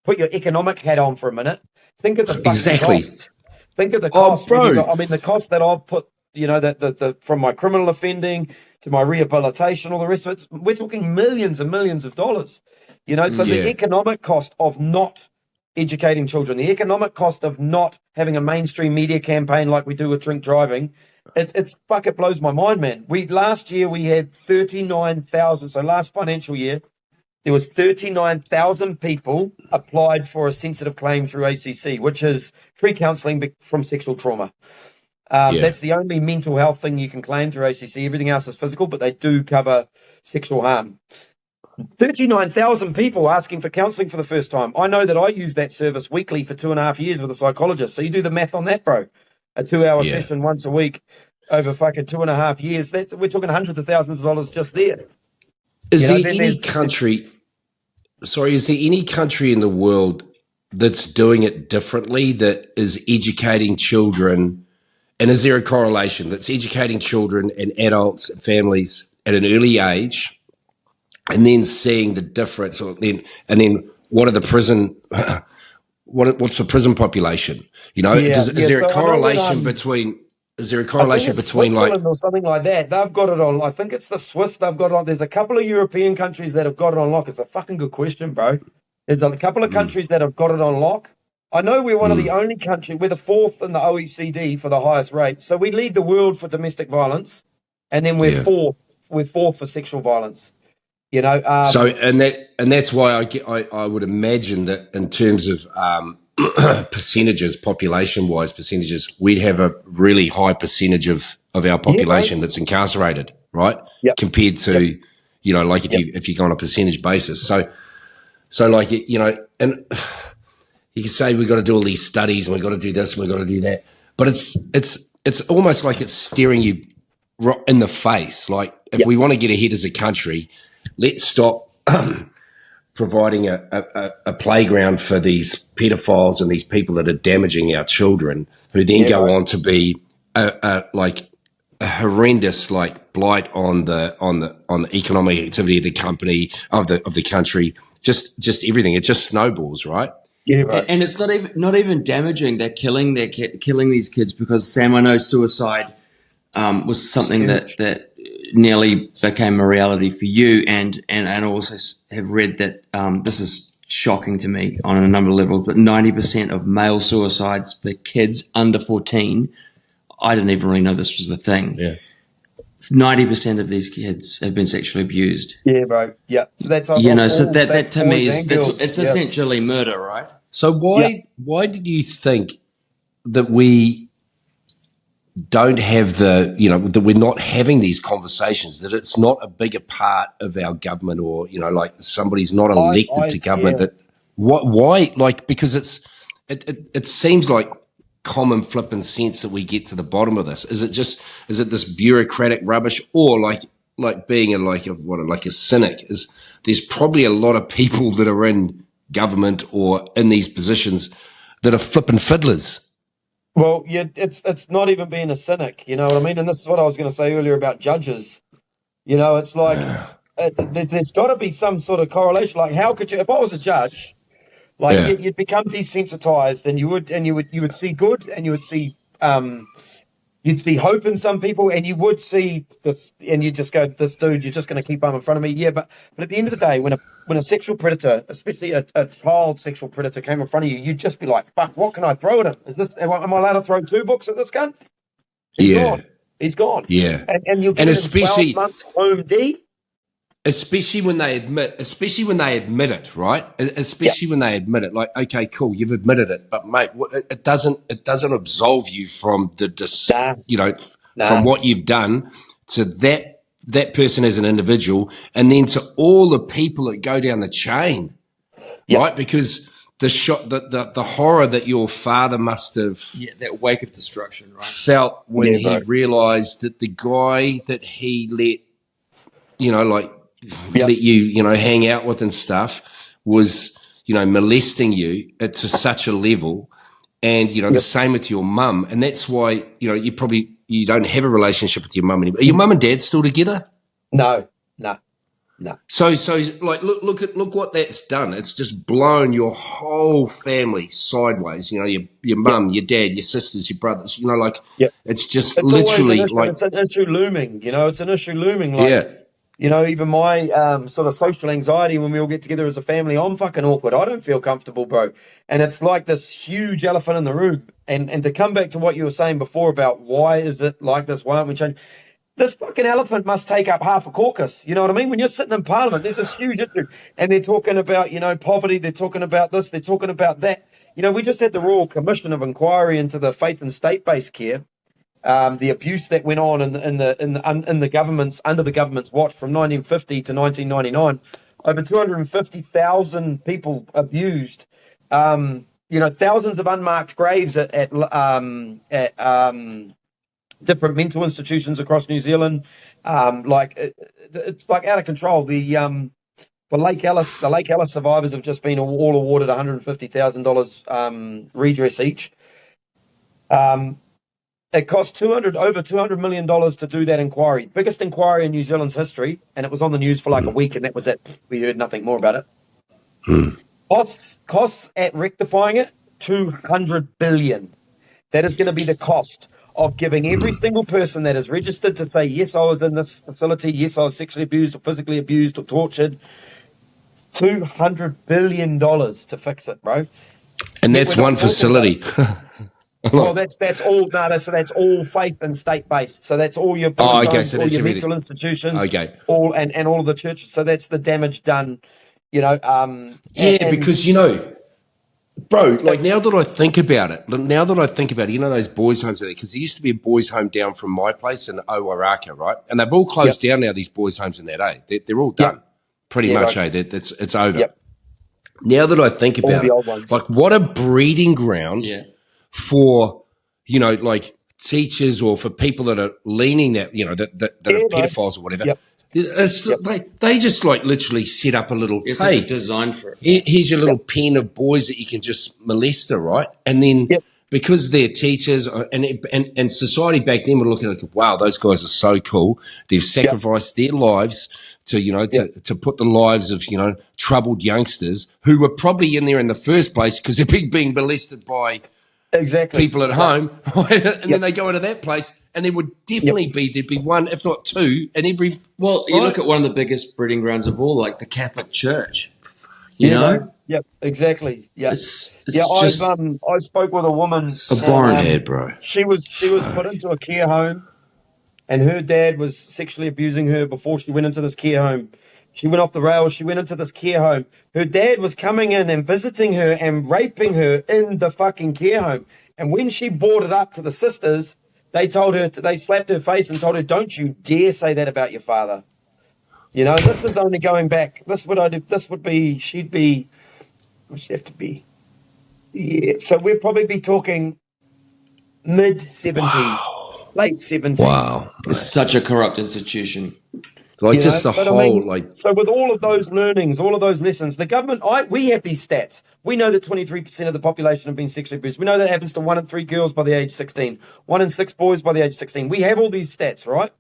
put your economic hat on for a minute, think of the fucking cost. Think of the cost. Bro. I mean, the cost that I've put, you know, that from my criminal offending to my rehabilitation, all the rest of it. We're talking millions and millions of dollars. You know, so the economic cost of not educating children, the economic cost of not having a mainstream media campaign like we do with drink driving, it blows my mind, man. Last year we had 39,000. So last financial year, there was 39,000 people applied for a sensitive claim through ACC, which is free counselling from sexual trauma. That's the only mental health thing you can claim through ACC. Everything else is physical, but they do cover sexual harm. 39,000 people asking for counselling for the first time. I know that I use that service weekly for 2.5 years with a psychologist. So you do the math on that, bro. A 2-hour session once a week over fucking 2.5 years. We're talking hundreds of thousands of dollars just there. Is there any country in the world that's doing it differently, that is educating children? And is there a correlation that's educating children and adults and families at an early age, and then seeing the difference, and then what are the prison, what's the prison population? You know, is there a correlation between? Is there a correlation between Switzerland or something like that? They've got it on. I think it's the Swiss. They've got it on. There's a couple of European countries that have got it on lock. It's a fucking good question, bro. There's a couple of countries that have got it on lock. I know we're one of the only countries. We're the 4th in the OECD for the highest rate. So we lead the world for domestic violence, and then we're fourth. We're fourth for sexual violence. You know. That's why I would imagine that in terms of percentages, population-wise percentages, we'd have a really high percentage of our population that's incarcerated, right? Yep. Compared to, you know, like if you go on a percentage basis. So like, you know, and you can say we've got to do all these studies and we've got to do this and we've got to do that, but it's almost like it's staring you in the face. Like, if we want to get ahead as a country, let's stop providing a playground for these pedophiles and these people that are damaging our children, who then go on to be a horrendous blight on the economic activity of the company of the country. Just everything. It just snowballs, right? Yeah, right. And it's not even damaging. They're killing these kids because, Sam, I know suicide was something that nearly became a reality for you, and also have read that this is shocking to me on a number of levels, but 90% of male suicides for kids under 14, I didn't even really know this was the thing. Yeah. 90% of these kids have been sexually abused. Yeah, bro. Yeah. So that's so that to me is it's essentially murder, right? So why did you think that we don't have that we're not having these conversations, that it's not a bigger part of our government, or, you know, like somebody's not elected to government, that why, like, because it seems like common flipping sense that we get to the bottom of this. Is it this bureaucratic rubbish, or like being a cynic, is there's probably a lot of people that are in government or in these positions that are flipping fiddlers. Well, yeah, it's not even being a cynic, you know what I mean? And this is what I was going to say earlier about judges. You know, it's like there's got to be some sort of correlation. Like, how could you? If I was a judge, you'd become desensitized, and you would see good, and you would see you'd see hope in some people, and you would see this, and you just go, this dude, you're just going to keep him in front of me. Yeah, but at the end of the day, when a sexual predator, especially a child sexual predator, came in front of you, you'd just be like, fuck, what can I throw at him? Am I allowed to throw 2 books at this gun? He's gone. Yeah. And you'll get especially 12 months home D. Especially when they admit it, right? Especially when they admit it, like, okay, cool, you've admitted it, but mate, it doesn't absolve you from from what you've done to that person as an individual, and then to all the people that go down the chain, right? Because the horror that your father must have, that wake of destruction, right, felt when he realised that the guy that he let you hang out with and stuff was, molesting you to such a level. And, the same with your mum. And that's why, you don't have a relationship with your mum anymore. Are your mum and dad still together? No. So like, look what that's done. It's just blown your whole family sideways. Your mum, your dad, your sisters, your brothers, it's just it's literally it's an issue looming, it's an issue looming. Even my sort of social anxiety when we all get together as a family, I'm fucking awkward. I don't feel comfortable, bro. And it's like this huge elephant in the room. And to come back to what you were saying before about why is it like this? Why aren't we changing? This fucking elephant must take up half a caucus. You know what I mean? When you're sitting in Parliament, there's this huge issue. And they're talking about, poverty. They're talking about this. They're talking about that. We just had the Royal Commission of Inquiry into the faith and state-based care. the abuse that went on in the government's under the government's watch from 1950 to 1999, over 250,000 people abused. Thousands of unmarked graves at different mental institutions across New Zealand. It's like out of control. The Lake Ellis survivors have just been all awarded $150,000 redress each. It cost over $200 million to do that inquiry. Biggest inquiry in New Zealand's history, and it was on the news for like a week, and that was it. We heard nothing more about it. Costs at rectifying it, $200 billion. That is going to be the cost of giving every single person that is registered to say, yes, I was in this facility, yes, I was sexually abused or physically abused or tortured, $200 billion to fix it, bro. And that's one facility. Well, that's all. No, that's all faith and state based. So that's all your So all that's your everything. mental institutions. Okay. All and all of the churches. So that's the damage done. Because bro, like now that I think about it, those boys' homes are there, because there used to be a boys' home down from my place in Owaraka, right? And they've all closed down now, these boys' homes in that, They're all done. Pretty much, right. It's over. Yep. Now that I think about it, like what a breeding ground for, like teachers or for people that are leaning that, that are pedophiles or whatever. Yep. It's like they just like literally set up a little, hey, designed for it. Here's your little pen of boys that you can just molest, right? And then because they're teachers and society back then were looking at, wow, those guys are so cool. They've sacrificed their lives to, to put the lives of, troubled youngsters who were probably in there in the first place because they're being molested by people at home, right? And then they go into that place, and there would definitely there'd be one, if not two, in every. Well, you look at one of the biggest breeding grounds of all, like the Catholic Church. You know? Yep, exactly. Yeah, it's just, I spoke with a woman. Abhorrent head, bro. She was put into a care home, and her dad was sexually abusing her before she went into this care home. She went off the rails. She went into this care home. Her dad was coming in and visiting her and raping her in the fucking care home. And when she brought it up to the sisters, they slapped her face and told her, "Don't you dare say that about your father." This is only going back. She'd have to be. Yeah. So we'd probably be talking mid-70s, late 70s. Wow. It's such a corrupt institution. Like the whole, So with all of those learnings, all of those lessons, the government, we have these stats. We know that 23% of the population have been sexually abused. We know that happens to 1 in 3 girls by the age 16, 1 in 6 boys by the age 16. We have all these stats, right?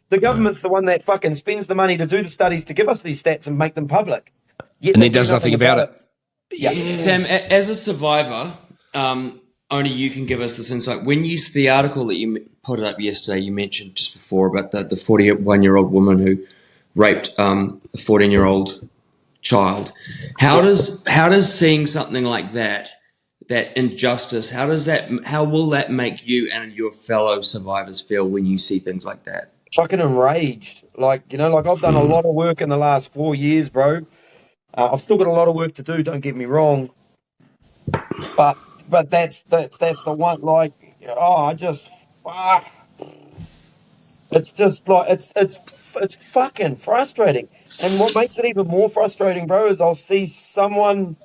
The government's the one that fucking spends the money to do the studies to give us these stats and make them public. And then does nothing about it. Yeah. Sam, as a survivor, only you can give us this insight. When you see the article that you put up yesterday, you mentioned just before about the 41-year-old woman who raped a 14-year-old child. How does seeing something like that injustice, how will that make you and your fellow survivors feel when you see things like that? Fucking enraged. I've done a lot of work in the last 4 years, bro. I've still got a lot of work to do, don't get me wrong. But that's the one, it's just like it's fucking frustrating. And what makes it even more frustrating, bro, is I'll see someone,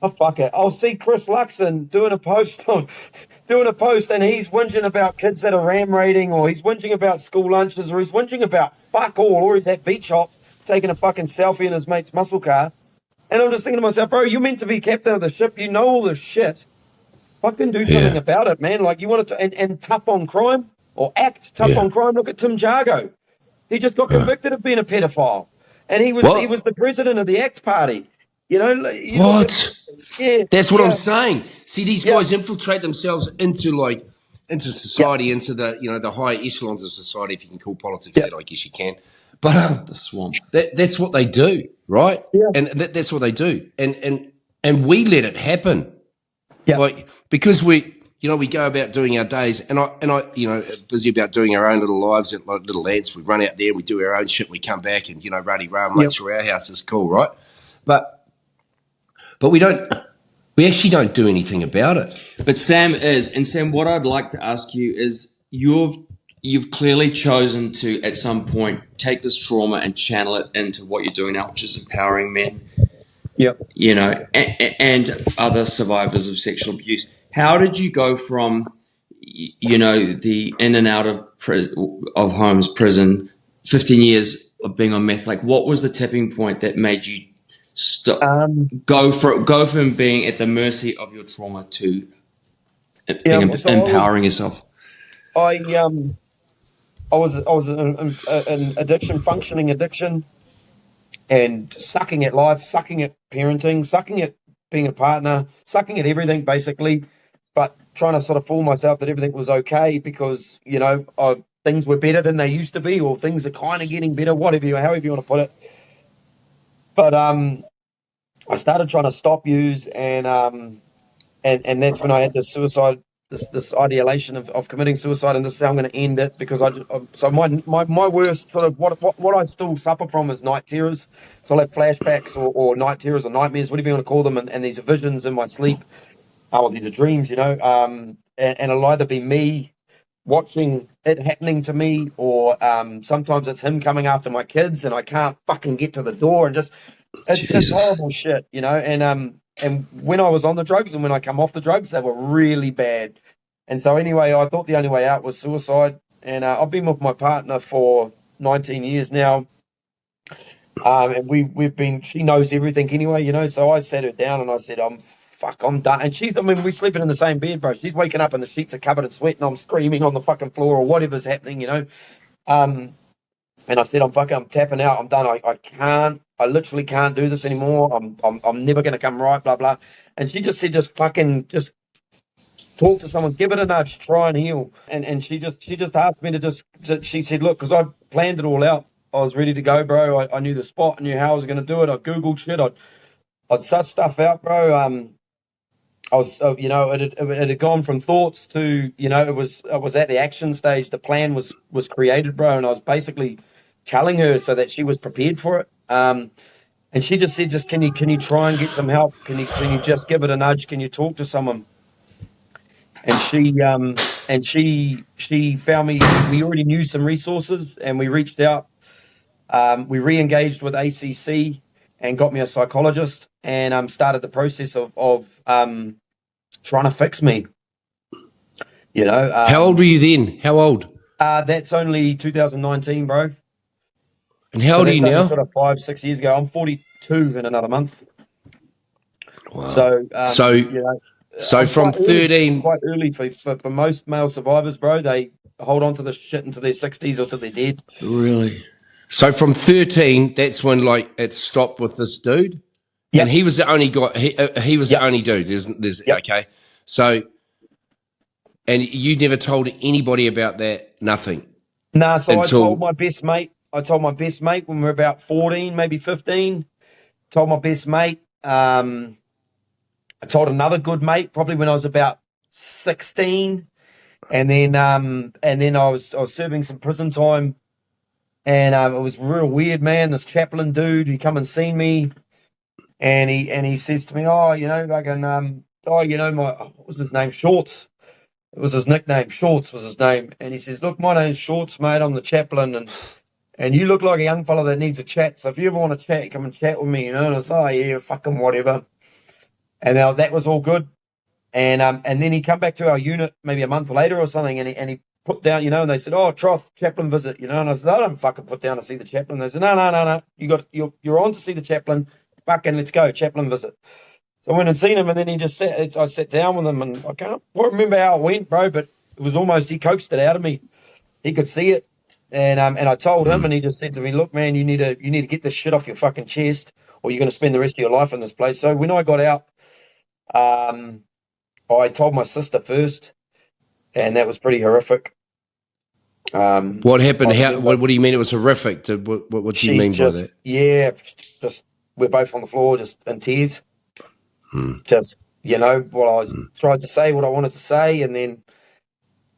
I'll see Chris Luxon doing a post and he's whinging about kids that are ram raiding, or he's whinging about school lunches, or he's whinging about fuck all, or he's at beach hop taking a fucking selfie in his mate's muscle car. And I'm just thinking to myself, bro, you're meant to be captain of the ship. You know all this shit. Fucking do something about it, man. Like, you want to, and tough on crime, or act tough on crime. Look at Tim Jago. He just got convicted of being a pedophile. And he was the president of the ACT party. What? That's what I'm saying. See, these guys infiltrate themselves into society, into the the higher echelons of society, if you can call politics that, I guess you can. But the swamp. That's what they do, right? Yeah. And that's what they do. And we let it happen. Yeah. Because we go about doing our days, and I busy about doing our own little lives at little ants. We run out there, we do our own shit, we come back and ruddy run mates through our house is cool, right? But we actually don't do anything about it. But Sam, what I'd like to ask you is you've clearly chosen to at some point take this trauma and channel it into what you're doing now, which is empowering men, Yep. and other survivors of sexual abuse. How did you go from, the in and out of homes, prison, 15 years of being on meth? Like, what was the tipping point that made you stop, go from being at the mercy of your trauma to empowering yourself? I was an addiction, functioning addiction, and sucking at life, sucking at parenting, sucking at being a partner, sucking at everything basically, but trying to sort of fool myself that everything was okay because, things were better than they used to be, or things are kind of getting better, however you want to put it. But I started trying to stop use, and that's when I had this suicide, this ideation of committing suicide, and this is how I'm going to end it, because so my worst sort of what I still suffer from is night terrors. So I'll have flashbacks or night terrors or nightmares, whatever you want to call them, and these are visions in my sleep. These are dreams, and it'll either be me watching it happening to me, or sometimes it's him coming after my kids, and I can't fucking get to the door, and just it's horrible shit, and when I was on the drugs and when I come off the drugs, they were really bad. And so anyway, I thought the only way out was suicide, and I've been with my partner for 19 years now, and she knows everything anyway, so I sat her down and I said, I'm done. And we're sleeping in the same bed, bro. She's waking up and the sheets are covered in sweat and I'm screaming on the fucking floor or whatever's happening, And I said, I'm tapping out. I'm done. I literally can't do this anymore. I'm never going to come right, blah, blah. And she just said, just talk to someone, give it a nudge, try and heal. And she just asked me she said, look, because I planned it all out. I was ready to go, bro. I knew the spot. I knew how I was going to do it. I Googled shit. I'd suss stuff out, bro. I was, it had gone from thoughts to, I was at the action stage. The plan was created, bro, and I was basically telling her so that she was prepared for it. And she just said, can you try and get some help? Can you just give it a nudge? Can you talk to someone? And she found me. We already knew some resources, and we reached out. We re-engaged with ACC and got me a psychologist, and started the process of trying to fix me. How old were you then? How old? That's only 2019, bro. And how old are you now? Sort of 5-6 years ago. I'm 42 in another month. Wow. So from 13, quite early for most male survivors, bro. They hold on to this shit into their 60s or till they're dead. Really? So from 13, that's when it stopped with this dude. Yep. And he was the only guy. He was the only dude. There's okay. So, and you never told anybody about that. Nothing. Nah. So I told my best mate. When we were about 14, maybe 15. Told my best mate. I told another good mate probably when I was about 16, and then I was serving some prison time. And it was real weird, man. This chaplain dude, he come and seen me, and he says to me, what was his name? Shorts. It was his nickname. Shorts was his name. And he says, look, my name's Shorts, mate. I'm the chaplain, and you look like a young fella that needs a chat. So if you ever want to chat, come and chat with me, And I was, yeah, fucking whatever. And that was all good. And then he come back to our unit maybe a month later or something, and he put down, and they said, Troth, chaplain visit, and I said, I don't fucking put down to see the chaplain. They said, no, you're on to see the chaplain, fucking let's go, chaplain visit. So I went and seen him, and then I sat down with him, and I can't remember how it went, bro, but it was almost, he coaxed it out of me. He could see it, and I told him, and he just said to me, look, man, you need to get this shit off your fucking chest, or you're going to spend the rest of your life in this place. So when I got out, I told my sister first, and that was pretty horrific. What happened? What do you mean it was horrific? What do you mean by that? Yeah, just we're both on the floor, just in tears. Just, I was tried to say what I wanted to say, and then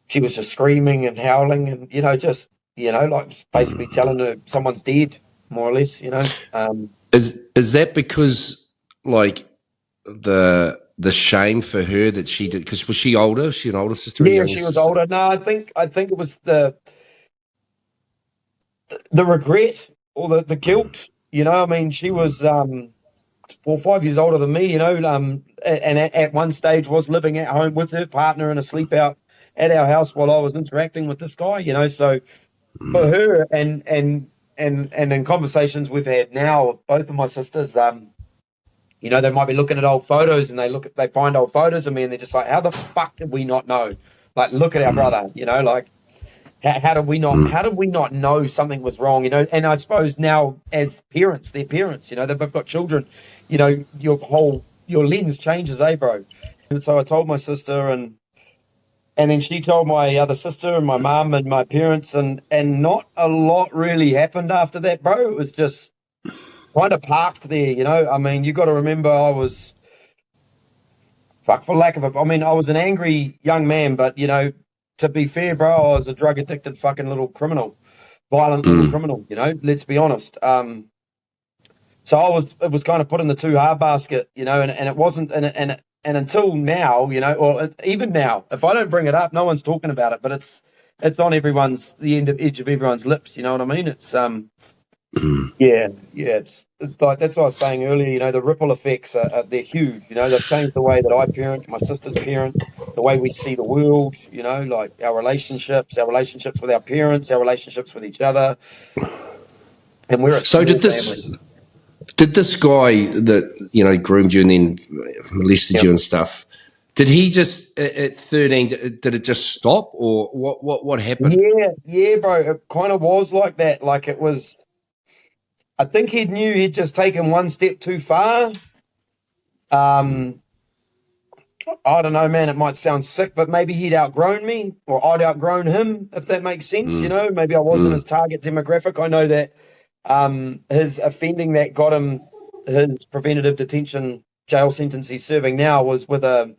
she was just screaming and howling, and like basically telling her someone's dead, more or less. Is that because like the the shame for her that she did? Because was she older? Was she an older sister? Or Yeah, younger she was sister? older. No, I think it was the regret or the guilt. You know, I mean, she was 4 or 5 years older than me. You know, and at one stage was living at home with her partner and asleep out at our house while I was interacting with this guy. You know, so for her and in conversations we've had now with both of my sisters, you know, they might be looking at old photos and they find old photos of me and they're just like, how the fuck did we not know? Like, look at our brother, you know, like how did we not know something was wrong, you know? And I suppose now as parents, they're parents, you know, they've both got children, you know, your lens changes, bro? And so I told my sister and then she told my other sister and my mum and my parents and not a lot really happened after that, bro. It was just kind of parked there, you know. I mean, you got to remember I was, I was an angry young man, but, you know, to be fair, bro, I was a drug-addicted fucking little criminal, violent little criminal, you know, let's be honest. So it was kind of put in the too hard basket, you know, and it wasn't, and until now, you know, or even now, if I don't bring it up, no one's talking about it, but it's on the edge of everyone's lips, you know what I mean? It's, yeah, it's like that's what I was saying earlier. You know, the ripple effects they're huge. You know, they've changed the way that I parent, my sister's parent, the way we see the world. You know, like our relationships with our parents, our relationships with each other, and we're a So small family. did this guy that, you know, groomed you and then molested you and stuff, did he just at 13, did it just stop, or what happened? Yeah, bro. It kind of was like that. Like it was. I think he knew he'd just taken one step too far. I don't know, man. It might sound sick, but maybe he'd outgrown me, or I'd outgrown him, if that makes sense. You know, maybe I wasn't his target demographic. I know that his offending that got him his preventative detention jail sentence he's serving now was with a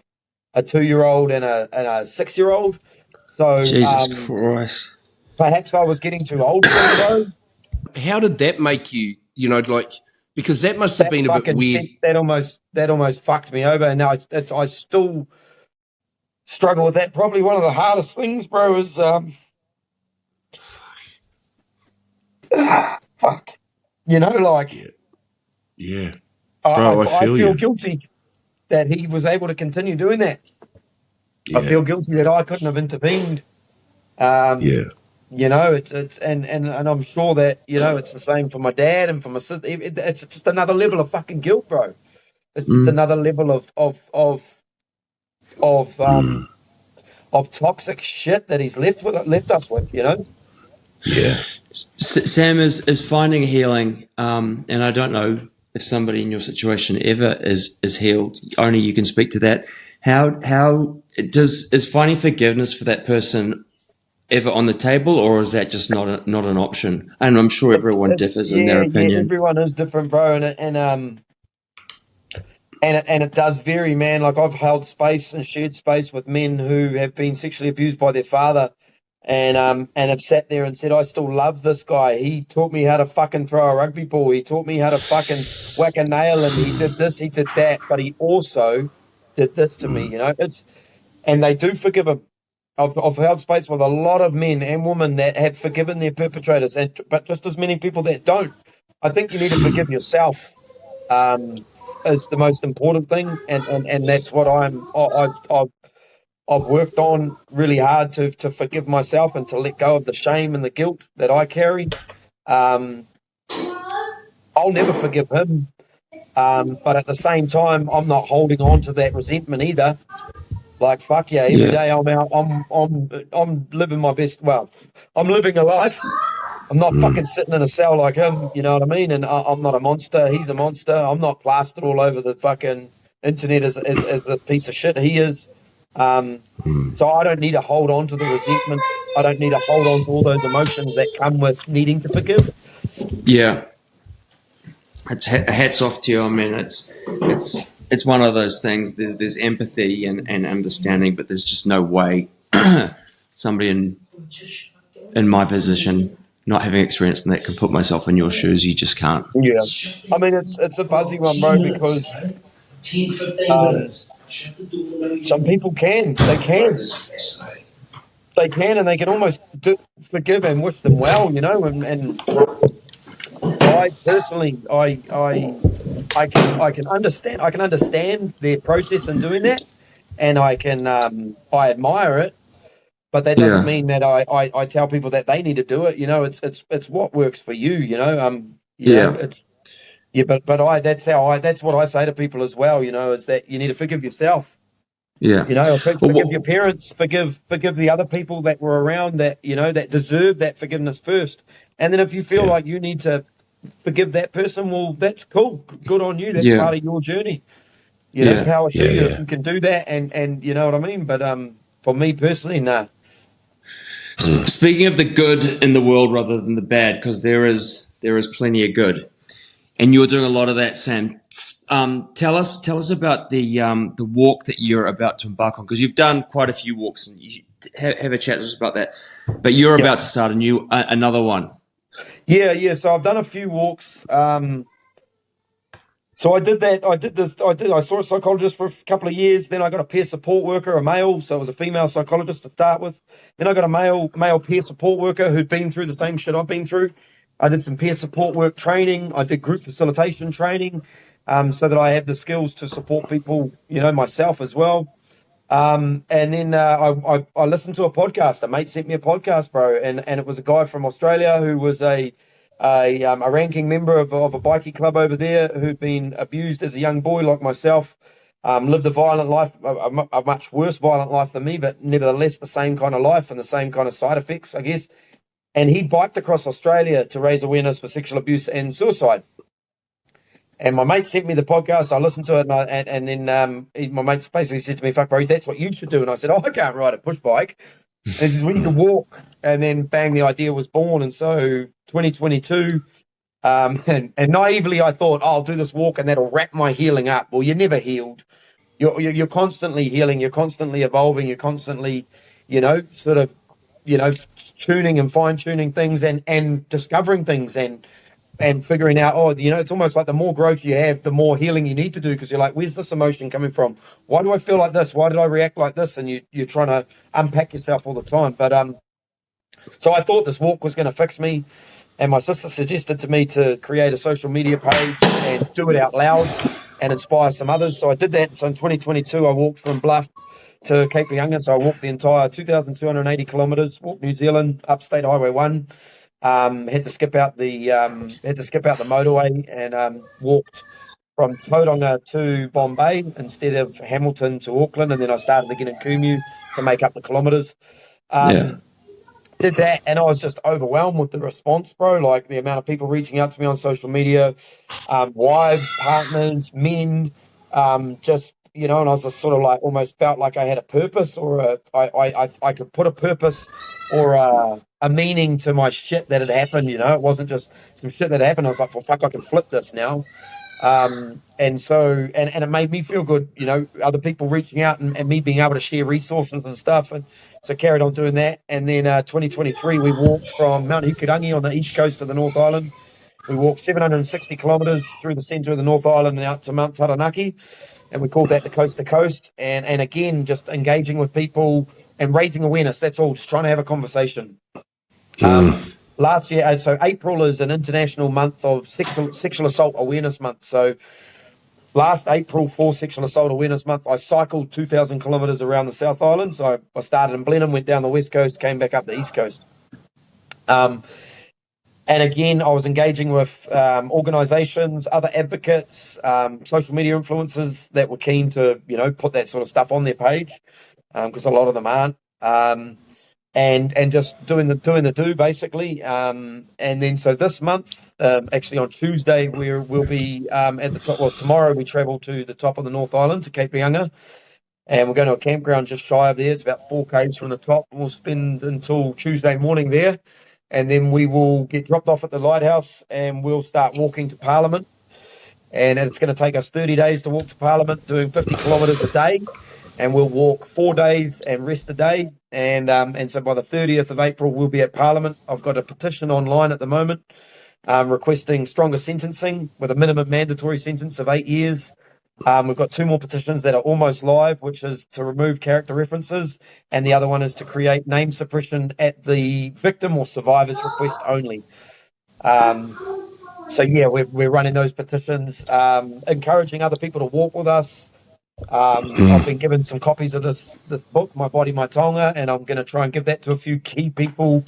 2-year-old and a 6-year-old. So Jesus Christ. perhaps I was getting too old for him, bro. How did that make you, you know, like, because that must have been a bit weird. That almost fucked me over. And now I still struggle with that. Probably one of the hardest things, bro, is fuck. You know, like Yeah. I feel guilty that he was able to continue doing that. Yeah. I feel guilty that I couldn't have intervened. You know, it's and I'm sure that, you know, it's the same for my dad and for my sister. It's just another level of fucking guilt, bro. It's just another level of toxic shit that he's left us with, you know. Yeah. Sam is finding healing, and I don't know if somebody in your situation ever is healed. Only you can speak to that. How is finding forgiveness for that person ever on the table, or is that just not an option? And I'm sure everyone differs in their opinion. Yeah, everyone is different, bro, and it does vary, man. Like I've held space and shared space with men who have been sexually abused by their father, and have sat there and said, I still love this guy. He taught me how to fucking throw a rugby ball. He taught me how to fucking whack a nail, and he did this, he did that, but he also did this to me, you know. And they do forgive him. I've held space with a lot of men and women that have forgiven their perpetrators, but just as many people that don't. I think you need to forgive yourself. Is the most important thing, and that's what I've worked on really hard to forgive myself and to let go of the shame and the guilt that I carry. I'll never forgive him, but at the same time, I'm not holding on to that resentment either. Like fuck yeah, every day I'm out. I'm living my best. Well, I'm living a life. I'm not fucking sitting in a cell like him. You know what I mean? And I'm not a monster. He's a monster. I'm not plastered all over the fucking internet as the piece of shit he is. So I don't need to hold on to the resentment. I don't need to hold on to all those emotions that come with needing to forgive. Yeah, it's hats off to you. I mean, it's one of those things. There's empathy and understanding, but there's just no way somebody in my position, not having experienced that, can put myself in your shoes. You just can't. Yeah, I mean it's a fuzzy one, bro, because Some people can. They can. They can, and they can almost forgive and wish them well, and I personally, I can understand their process in doing that, and I admire it, but that doesn't Yeah. mean that I tell people that they need to do it. It's what works for you. Yeah. It's yeah, but that's what I say to people as well. Is that you need to forgive yourself. Yeah. Forgive your parents, forgive the other people that were around that that deserve that forgiveness first, and then if you feel Yeah. like you need to forgive that person, well, that's cool. Good on you. That's Yeah. part of your journey. Yeah. Power to Yeah. you if Yeah. you can do that, and you know what I mean. But for me personally, nah. Speaking of the good in the world rather than the bad, because there is plenty of good, and you're doing a lot of that, Sam. Tell us about the walk that you're about to embark on, because you've done quite a few walks, and you have a chat with us about that. But you're Yep. about to start another one. Yeah. So I've done a few walks. So I did that. I saw a psychologist for a couple of years. Then I got a peer support worker, a male. So it was a female psychologist to start with. Then I got a male peer support worker who'd been through the same shit I've been through. I did some peer support work training. I did group facilitation training, so that I have the skills to support people, myself as well. And then I listened to a podcast. A mate sent me a podcast, bro, and it was a guy from Australia who was a ranking member of a bikie club over there who'd been abused as a young boy like myself, lived a violent life, a much worse violent life than me, but nevertheless the same kind of life and the same kind of side effects, I guess. And he biked across Australia to raise awareness for sexual abuse and suicide. And my mate sent me the podcast. I listened to it, and then my mate basically said to me, "Fuck, bro, that's what you should do." And I said, "Oh, I can't ride a push bike." And he says, "We need to walk." And then, bang, the idea was born. And so, 2022, and naively, I thought, oh, I'll do this walk, and that'll wrap my healing up. Well, you're never healed. You're constantly healing. You're constantly evolving. You're constantly, sort of, tuning and fine tuning things and discovering things and figuring out, it's almost like the more growth you have, the more healing you need to do, because you're like, where's this emotion coming from? Why do I feel like this? Why did I react like this? And you're trying to unpack yourself all the time. But so I thought this walk was going to fix me, and my sister suggested to me to create a social media page and do it out loud and inspire some others. So I did that. So in 2022, I walked from Bluff to Cape Reinga. So I walked the entire 2,280 kilometres, walked New Zealand, up State Highway 1. Had to skip out the motorway and walked from Tauranga to Bombay instead of Hamilton to Auckland, and then I started again in Kumu to make up the kilometres. Yeah. Did that, and I was just overwhelmed with the response, bro. Like the amount of people reaching out to me on social media, wives, partners, men, just and I was just sort of like almost felt like I had a purpose, or I could put a purpose or a meaning to my shit that had happened. It wasn't just some shit that happened. I was like, well, fuck, I can flip this now. And so it made me feel good, other people reaching out and me being able to share resources and stuff. And so carried on doing that. And then 2023, we walked from Mount Hikurangi on the east coast of the North Island. We walked 760 kilometres through the centre of the North Island and out to Mount Taranaki. And we called that the Coast to Coast. And again, just engaging with people and raising awareness. That's all, just trying to have a conversation. Last year, so April is an international month of sexual assault awareness month. So last April for Sexual Assault Awareness Month, I cycled 2,000 kilometres around the South Island. So I started in Blenheim, went down the West Coast, came back up the East Coast. And again, I was engaging with organisations, other advocates, social media influencers that were keen to, put that sort of stuff on their page, because a lot of them aren't. And just doing the do basically. And then so this month, actually on Tuesday, we'll be at the top. Well, tomorrow we travel to the top of the North Island to Cape Reinga, and we're going to a campground just shy of there. It's about 4 k's from the top. We'll spend until Tuesday morning there, and then we will get dropped off at the lighthouse, and we'll start walking to Parliament. And it's going to take us 30 days to walk to Parliament, doing 50 kilometres a day. And we'll walk 4 days and rest a day. And so by the 30th of April, we'll be at Parliament. I've got a petition online at the moment requesting stronger sentencing with a minimum mandatory sentence of 8 years. We've got 2 more petitions that are almost live, which is to remove character references, and the other one is to create name suppression at the victim or survivor's request only. So yeah, we're running those petitions, encouraging other people to walk with us. I've been given some copies of this book, My Body, My Tonga, and I'm going to try and give that to a few key people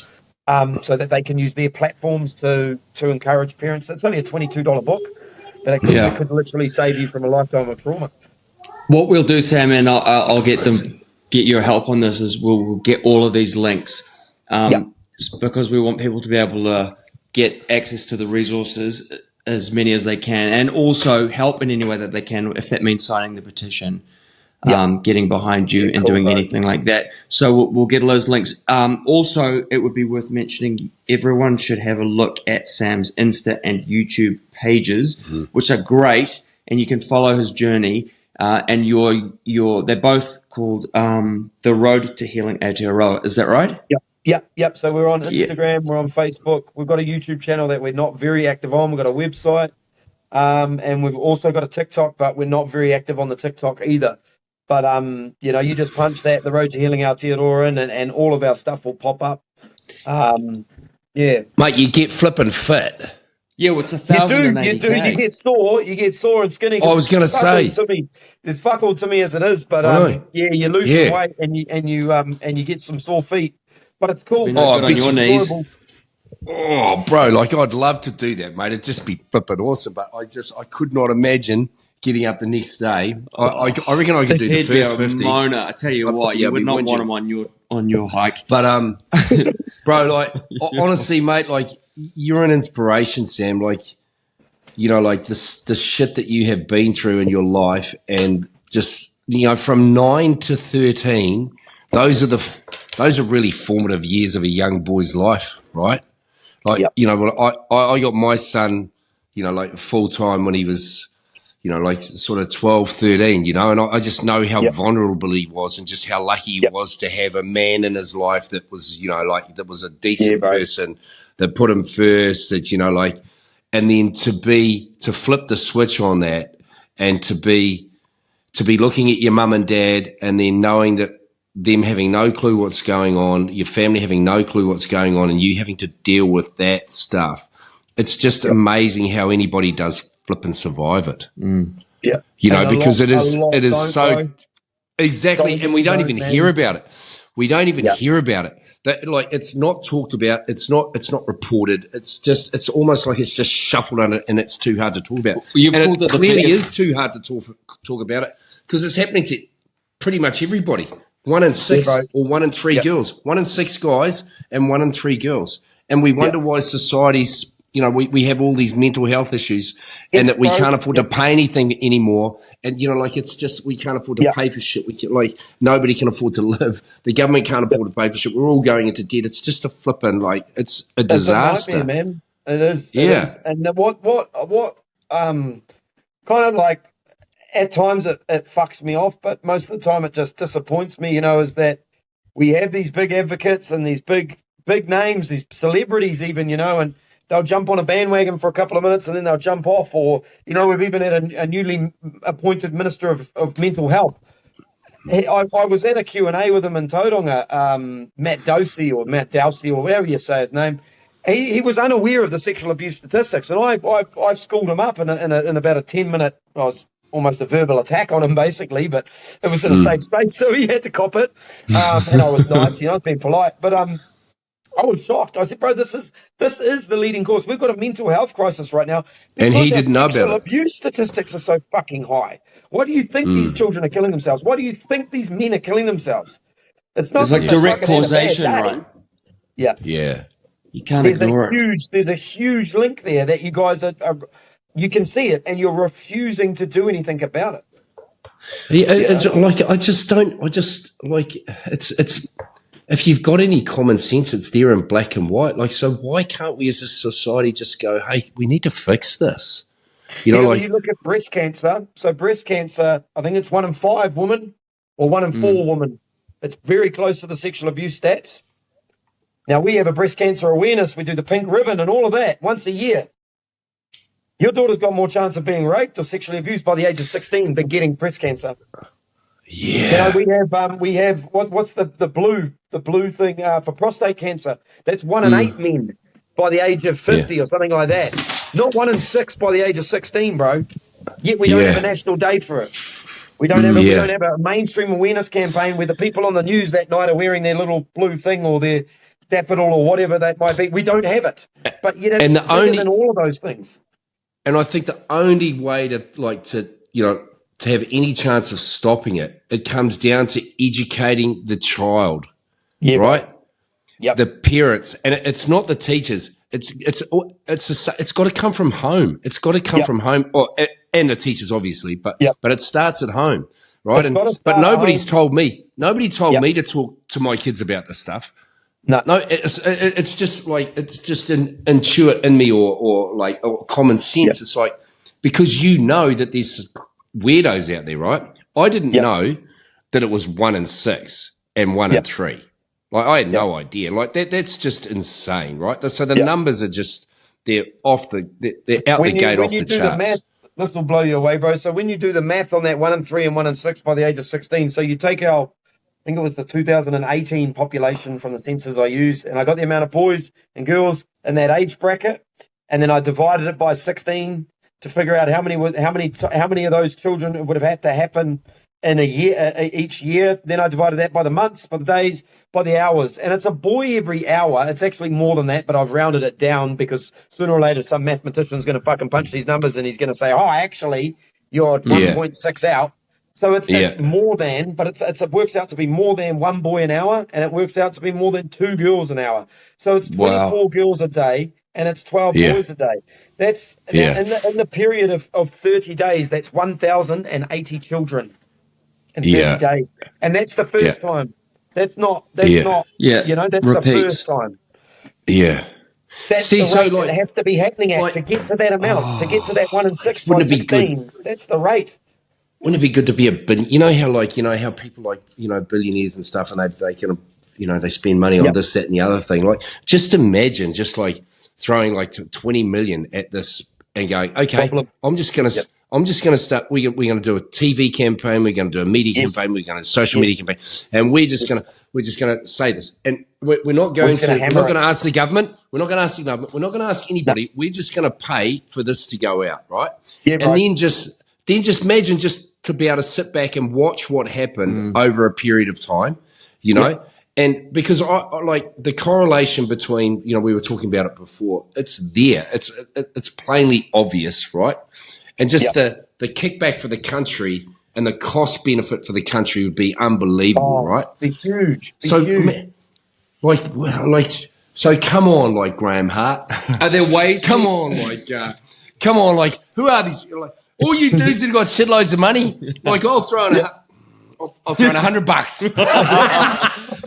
so that they can use their platforms to encourage parents. It's only a $22 book, but it could literally save you from a lifetime of trauma. What we'll do, Sam, and I'll get your help on this, is we'll get all of these links because we want people to be able to get access to the resources, as many as they can, and also help in any way that they can, if that means signing the petition, getting behind you and doing anything like that. So we'll get those links. Also, it would be worth mentioning everyone should have a look at Sam's Insta and YouTube pages, which are great, and you can follow his journey. And they're both called The Road to Healing Aotearoa. Is that right? Yep. So we're on Instagram, we're on Facebook. We've got a YouTube channel that we're not very active on. We've got a website, and we've also got a TikTok, but we're not very active on the TikTok either. But you just punch that, The Road to Healing Aotearoa, and all of our stuff will pop up. Mate, you get flipping fit. Yeah, well, it's 1,080K. You do. You get sore and skinny. I was going to say, there's fuck all to me as it is, but you lose some weight and you get some sore feet. But it's cool. On your knees. Oh, bro, like I'd love to do that, mate. It'd just be flipping awesome. But I could not imagine getting up the next day. I reckon I could do the first 50. Mona, I tell you what, you would not want them on your hike. But bro, like honestly, mate, like you're an inspiration, Sam. Like like the shit that you have been through in your life, and just from 9 to 13, those are really formative years of a young boy's life, right? Like I got my son, like full time when he was, like sort of 12, 13, and I just know how vulnerable he was, and just how lucky he was to have a man in his life that was, that was a decent person that put him first, that, and then to flip the switch on that, and to be looking at your mum and dad, and then knowing that them having no clue what's going on, your family having no clue what's going on, and you having to deal with that stuff. It's just amazing how anybody does flip and survive it. Yeah. Because it is so exactly, and we don't even hear about it. We don't even hear about it. That, like, it's not talked about. It's not reported. It's almost like it's just shuffled under, and it's too hard to talk about. And it clearly is too hard to talk about it, because it's happening to pretty much everybody. 1 in 6 or 1 in 3 girls, 1 in 6 guys and 1 in 3 girls. And we wonder why society's, we have all these mental health issues, and that we can't afford to pay anything anymore. And, it's just, we can't afford to pay for shit. We can, nobody can afford to live. The government can't afford to pay for shit. We're all going into debt. It's just a flipping, it's a disaster. It's a nightmare, man. It is. And what kind of at times it fucks me off, but most of the time it just disappoints me, is that we have these big advocates and these big names, these celebrities even, and they'll jump on a bandwagon for a couple of minutes and then they'll jump off. Or, we've even had a newly appointed Minister of Mental Health. I was at a Q&A with him in Tauranga, Matt Dowsey or whatever you say his name. He was unaware of the sexual abuse statistics, and I schooled him up in about a 10-minute, almost a verbal attack on him, basically, but it was in a safe space, so he had to cop it. And I was nice, I was being polite, but I was shocked. I said, bro, this is the leading cause. We've got a mental health crisis right now, and he didn't know about it. Sexual abuse statistics are so fucking high. Why do you think these children are killing themselves? Why do you think these men are killing themselves? It's not direct causation, right? Yeah. You can't ignore it. There's a huge link there that you guys are you can see it, and you're refusing to do anything about it. It's if you've got any common sense, it's there in black and white. So why can't we as a society just go, hey, we need to fix this? When you look at breast cancer, so breast cancer, I think it's 1 in 5 women or 1 in 4 women. It's very close to the sexual abuse stats. Now, we have a breast cancer awareness. We do the pink ribbon and all of that once a year. Your daughter's got more chance of being raped or sexually abused by the age of 16 than getting breast cancer. Yeah. We have what's the blue thing for prostate cancer? That's 1 in 8 men by the age of 50 or something like that. Not 1 in 6 by the age of 16, bro. Yet we don't have a national day for it. We don't have we don't have a mainstream awareness campaign where the people on the news that night are wearing their little blue thing or their daffodil or whatever that might be. We don't have it. But yet it's bigger than all of those things. And I think the only way to have any chance of stopping it, it comes down to educating the child, right? Yep. The parents, and it's not the teachers. It's got to come from home. It's got to come from home, and the teachers obviously, but it starts at home, right? But nobody's told me. Nobody told me to talk to my kids about this stuff. No, it's just like it's just intuit in me or common sense. It's like because you know that there's weirdos out there, right? I didn't know that it was 1 in 6 and 1 in 3. Like I had no idea. Like that's just insane, right? So the numbers are just they're out the gate off the charts. This will blow you away, bro. So when you do the math on that 1 in 3 and 1 in 6 by the age of 16, so you take I think it was the 2018 population from the census I used, and I got the amount of boys and girls in that age bracket, and then I divided it by 16 to figure out how many of those children would have had to happen in a year each year. Then I divided that by the months, by the days, by the hours, and it's a boy every hour. It's actually more than that, but I've rounded it down because sooner or later some mathematician's going to fucking punch these numbers and he's going to say, "Oh, actually, you're 1.6 out." So it's more than, but it works out to be more than 1 boy an hour, and it works out to be more than 2 girls an hour. So it's 24 girls a day, and it's 12 boys a day. That's in the period of 30 days. That's 1,080 children in 30 days, and that's the first time. That's not. That's the first time. Yeah. That's the rate it has to be happening to get to that amount, to get to that 1 in 6 by 16. That's the rate. Wouldn't it be good to be you know how people billionaires and stuff, and they can, they spend money on this, that, and the other thing. Like, just imagine throwing like 20 million at this and going, okay, I'm just going to start. We're going to do a TV campaign. We're going to do a media campaign. We're going to do a social media campaign, and we're just going to say this. And we're not going to ask the government. We're not going to ask the government. We're not going to ask anybody. No. We're just going to pay for this to go out, right? Yeah, and then just imagine to be able to sit back and watch what happened over a period of time, and because I like the correlation between, we were talking about it before, it's there, it's plainly obvious, right? And just the kickback for the country and the cost benefit for the country would be unbelievable, right? Be huge. So come on, like Graham Hart. Are there ways? Come on, who are these? Like, all you dudes that have got shitloads of money, like I'll throw in $100.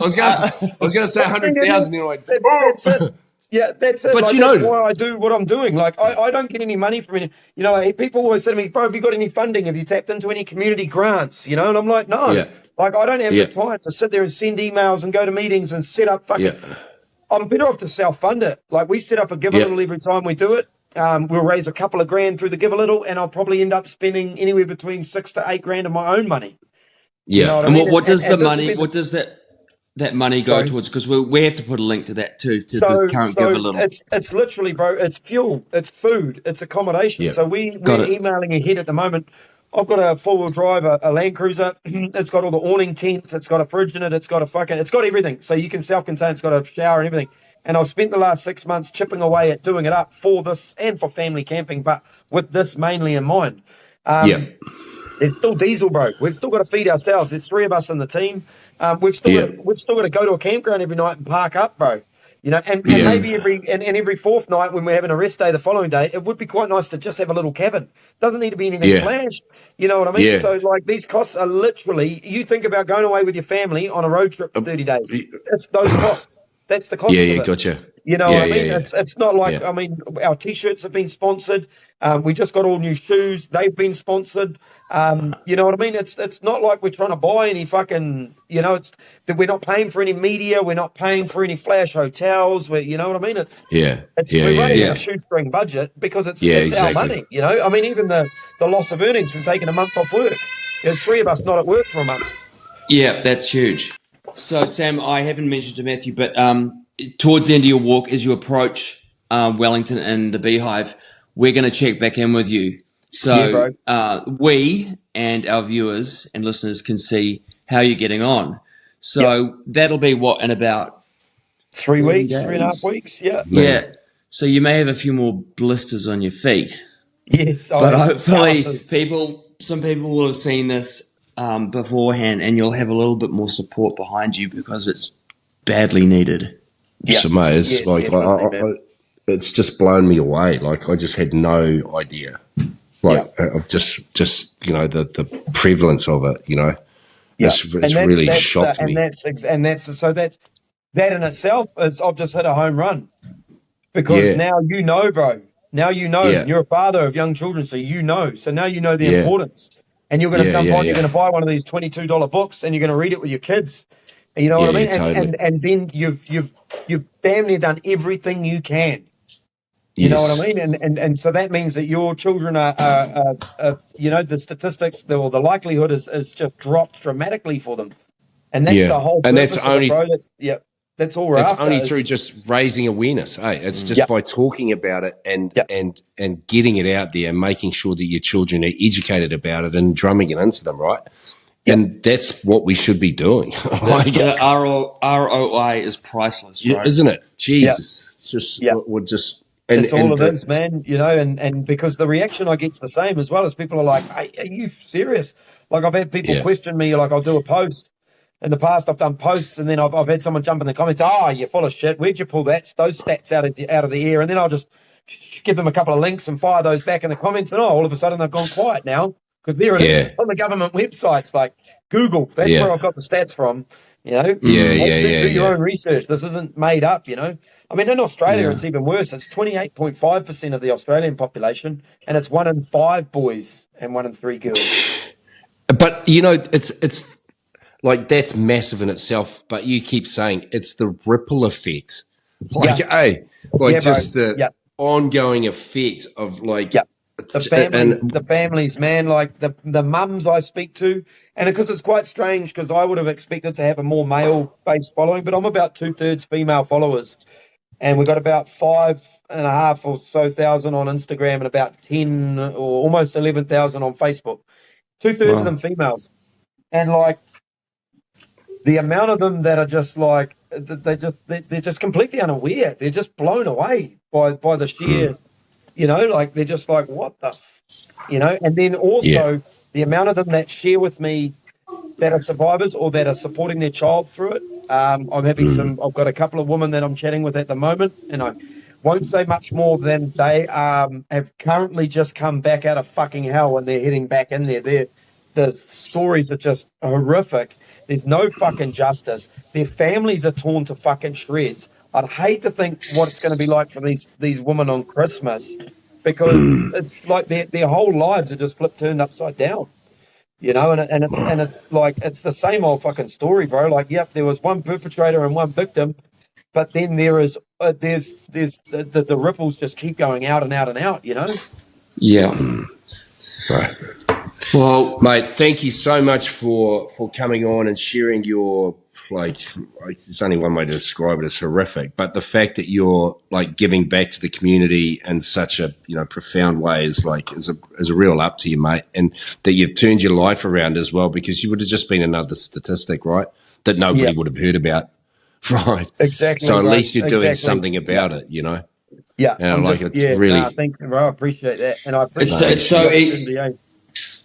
I was going to say 100,000. That's it. Yeah, that's it. But that's why I do what I'm doing. Like I don't get any money from any. People always say to me, "Bro, have you got any funding? Have you tapped into any community grants?" And I'm like, no. Yeah. Like I don't have the time to sit there and send emails and go to meetings and set up fucking. Yeah. I'm better off to self-fund it. Like we set up a Give a Little every time we do it. We'll raise a couple of grand through the Give a Little, and I'll probably end up spending anywhere between $6 to $8 grand of my own money. Yeah. And what does the money? What does that money go towards? Because we have to put a link to that too, to the current Give a Little. It's literally, bro. It's fuel. It's food. It's accommodation. Yeah. So we're emailing ahead at the moment. I've got a 4-wheel drive, a Land Cruiser. It's got all the awning tents. It's got a fridge in it. It's got everything. So you can self-contain. It's got a shower and everything. And I've spent the last 6 months chipping away at doing it up for this and for family camping, but with this mainly in mind. There's still diesel, bro. We've still got to feed ourselves. There's 3 of us in the team. We've still got to go to a campground every night and park up, bro. And maybe every fourth night when we're having a rest day the following day, it would be quite nice to just have a little cabin. Doesn't need to be anything flash. You know what I mean? Yeah. So like these costs are literally, you think about going away with your family on a road trip for 30 days. It's those costs. That's the cost of it. Gotcha. You know what I mean? yeah. It's not like, Yeah. I mean, our T-shirts have been sponsored. We just got all new shoes. They've been sponsored. You know what I mean? It's not like we're trying to buy any fucking, you know, it's that we're not paying for any media. We're not paying for any flash hotels. You know what I mean? We're running on a shoestring budget because it's exactly. our money, you know? I mean, even the loss of earnings from taking a month off work. There's 3 of us not at work for a month. Yeah, that's huge. So, Sam, I haven't mentioned to Matthew, but towards the end of your walk, as you approach Wellington and the Beehive, we're going to check back in with you. So we and our viewers and listeners can see how you're getting on. So that'll be what, in about 3 weeks, days? 3.5 weeks, yeah. Yeah. So you may have a few more blisters on your feet. Yes. But hopefully some people will have seen this beforehand, and you'll have a little bit more support behind you because it's badly needed. Yeah. So, mate, it's it's just blown me away. Like, I just had no idea. Like, of just you know, the prevalence of it. You know, it's really shocked me. That in itself is, I've just hit a home run because now you know, bro. Now you know. You're a father of young children, so you know. So now you know the importance. And you're going to jump on. You're going to buy one of these $22 books, and you're going to read it with your kids. You know what I mean? Totally. And then you've damn near done everything you can. You know what I mean? And so that means that your children are you know, the statistics, the likelihood is just dropped dramatically for them. And that's the whole purpose, and that's only, of it, bro. That's all we're after. It's only through just raising awareness. Hey, it's just by talking about it and getting it out there and making sure that your children are educated about it and drumming it into them, right? And that's what we should be doing. The ROI is priceless, right? Isn't it? Jesus. It's just we're just. It's all of this, man, you know, and because the reaction I get's the same as well, as people are like, hey, are you serious? Like, I've had people question me, like, I'll do a post. In the past, I've done posts, and then I've had someone jump in the comments, you're full of shit. Where'd you pull those stats out of the air? And then I'll just give them a couple of links and fire those back in the comments, and all of a sudden they've gone quiet now because there it is on the government websites like Google. That's where I've got the stats from, you know? Do your own research. This isn't made up, you know? I mean, in Australia, it's even worse. It's 28.5% of the Australian population, and it's 1 in 5 boys and 1 in 3 girls. But, you know, it's like, that's massive in itself, but you keep saying it's the ripple effect. Like, the ongoing effect of, like, the families, man, like the mums I speak to, and because it's quite strange because I would have expected to have a more male-based following, but I'm about 2/3 female followers, and we've got about 5,500 or so on Instagram and about 10 or almost 11,000 on Facebook. 2/3 of them females, and like the amount of them that are just like they're just completely unaware. They're just blown away by the sheer. You know, like they're just like, what the, you know? And then also the amount of them that share with me that are survivors or that are supporting their child through it. I'm having I've got a couple of women that I'm chatting with at the moment, and I won't say much more than they have currently just come back out of fucking hell and they're heading back in there. The stories are just horrific. There's no fucking justice. Their families are torn to fucking shreds. I'd hate to think what it's going to be like for these women on Christmas, because it's like their whole lives are just turned upside down, you know. And it's like it's the same old fucking story, bro. Like, yep, there was one perpetrator and one victim, but then there's the ripples just keep going out and out and out, you know. Yeah. Right. Well, mate, thank you so much for coming on and sharing your, like, there's only one way to describe it as horrific, but the fact that you're like giving back to the community in such a, you know, profound way is a real up to you, mate, and that you've turned your life around as well, because you would have just been another statistic, right, that nobody would have heard about, right? Exactly. So at least you're doing something about it, you know. Yeah, and really. Thank you, bro. I appreciate that, and I appreciate it's so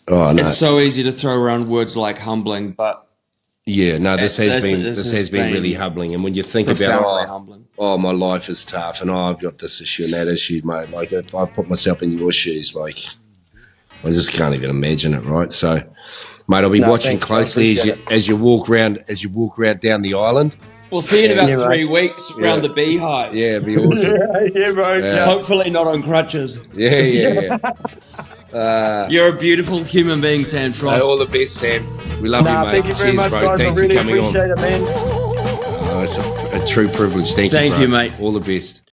it's so easy to throw around words like humbling, but this has been really humbling. And when you think about my life is tough, and I've got this issue and that issue, mate. Like, if I put myself in your shoes, like, I just can't even imagine it, right? So, Mate, I'll be watching thanks, closely as you walk around down the island. We'll see you in about Yeah, 3 weeks around the beehive. Yeah, it'd be awesome. yeah, bro. Yeah. Hopefully not on crutches. Yeah. You're a beautiful human being, Sam Troth. Hey, all the best, Sam. We love you, mate. Thank you very Cheers, much, bro. guys. Thanks I really for coming appreciate on. it, man. Oh, it's a true privilege. Thank you, Thank bro. you, mate. All the best.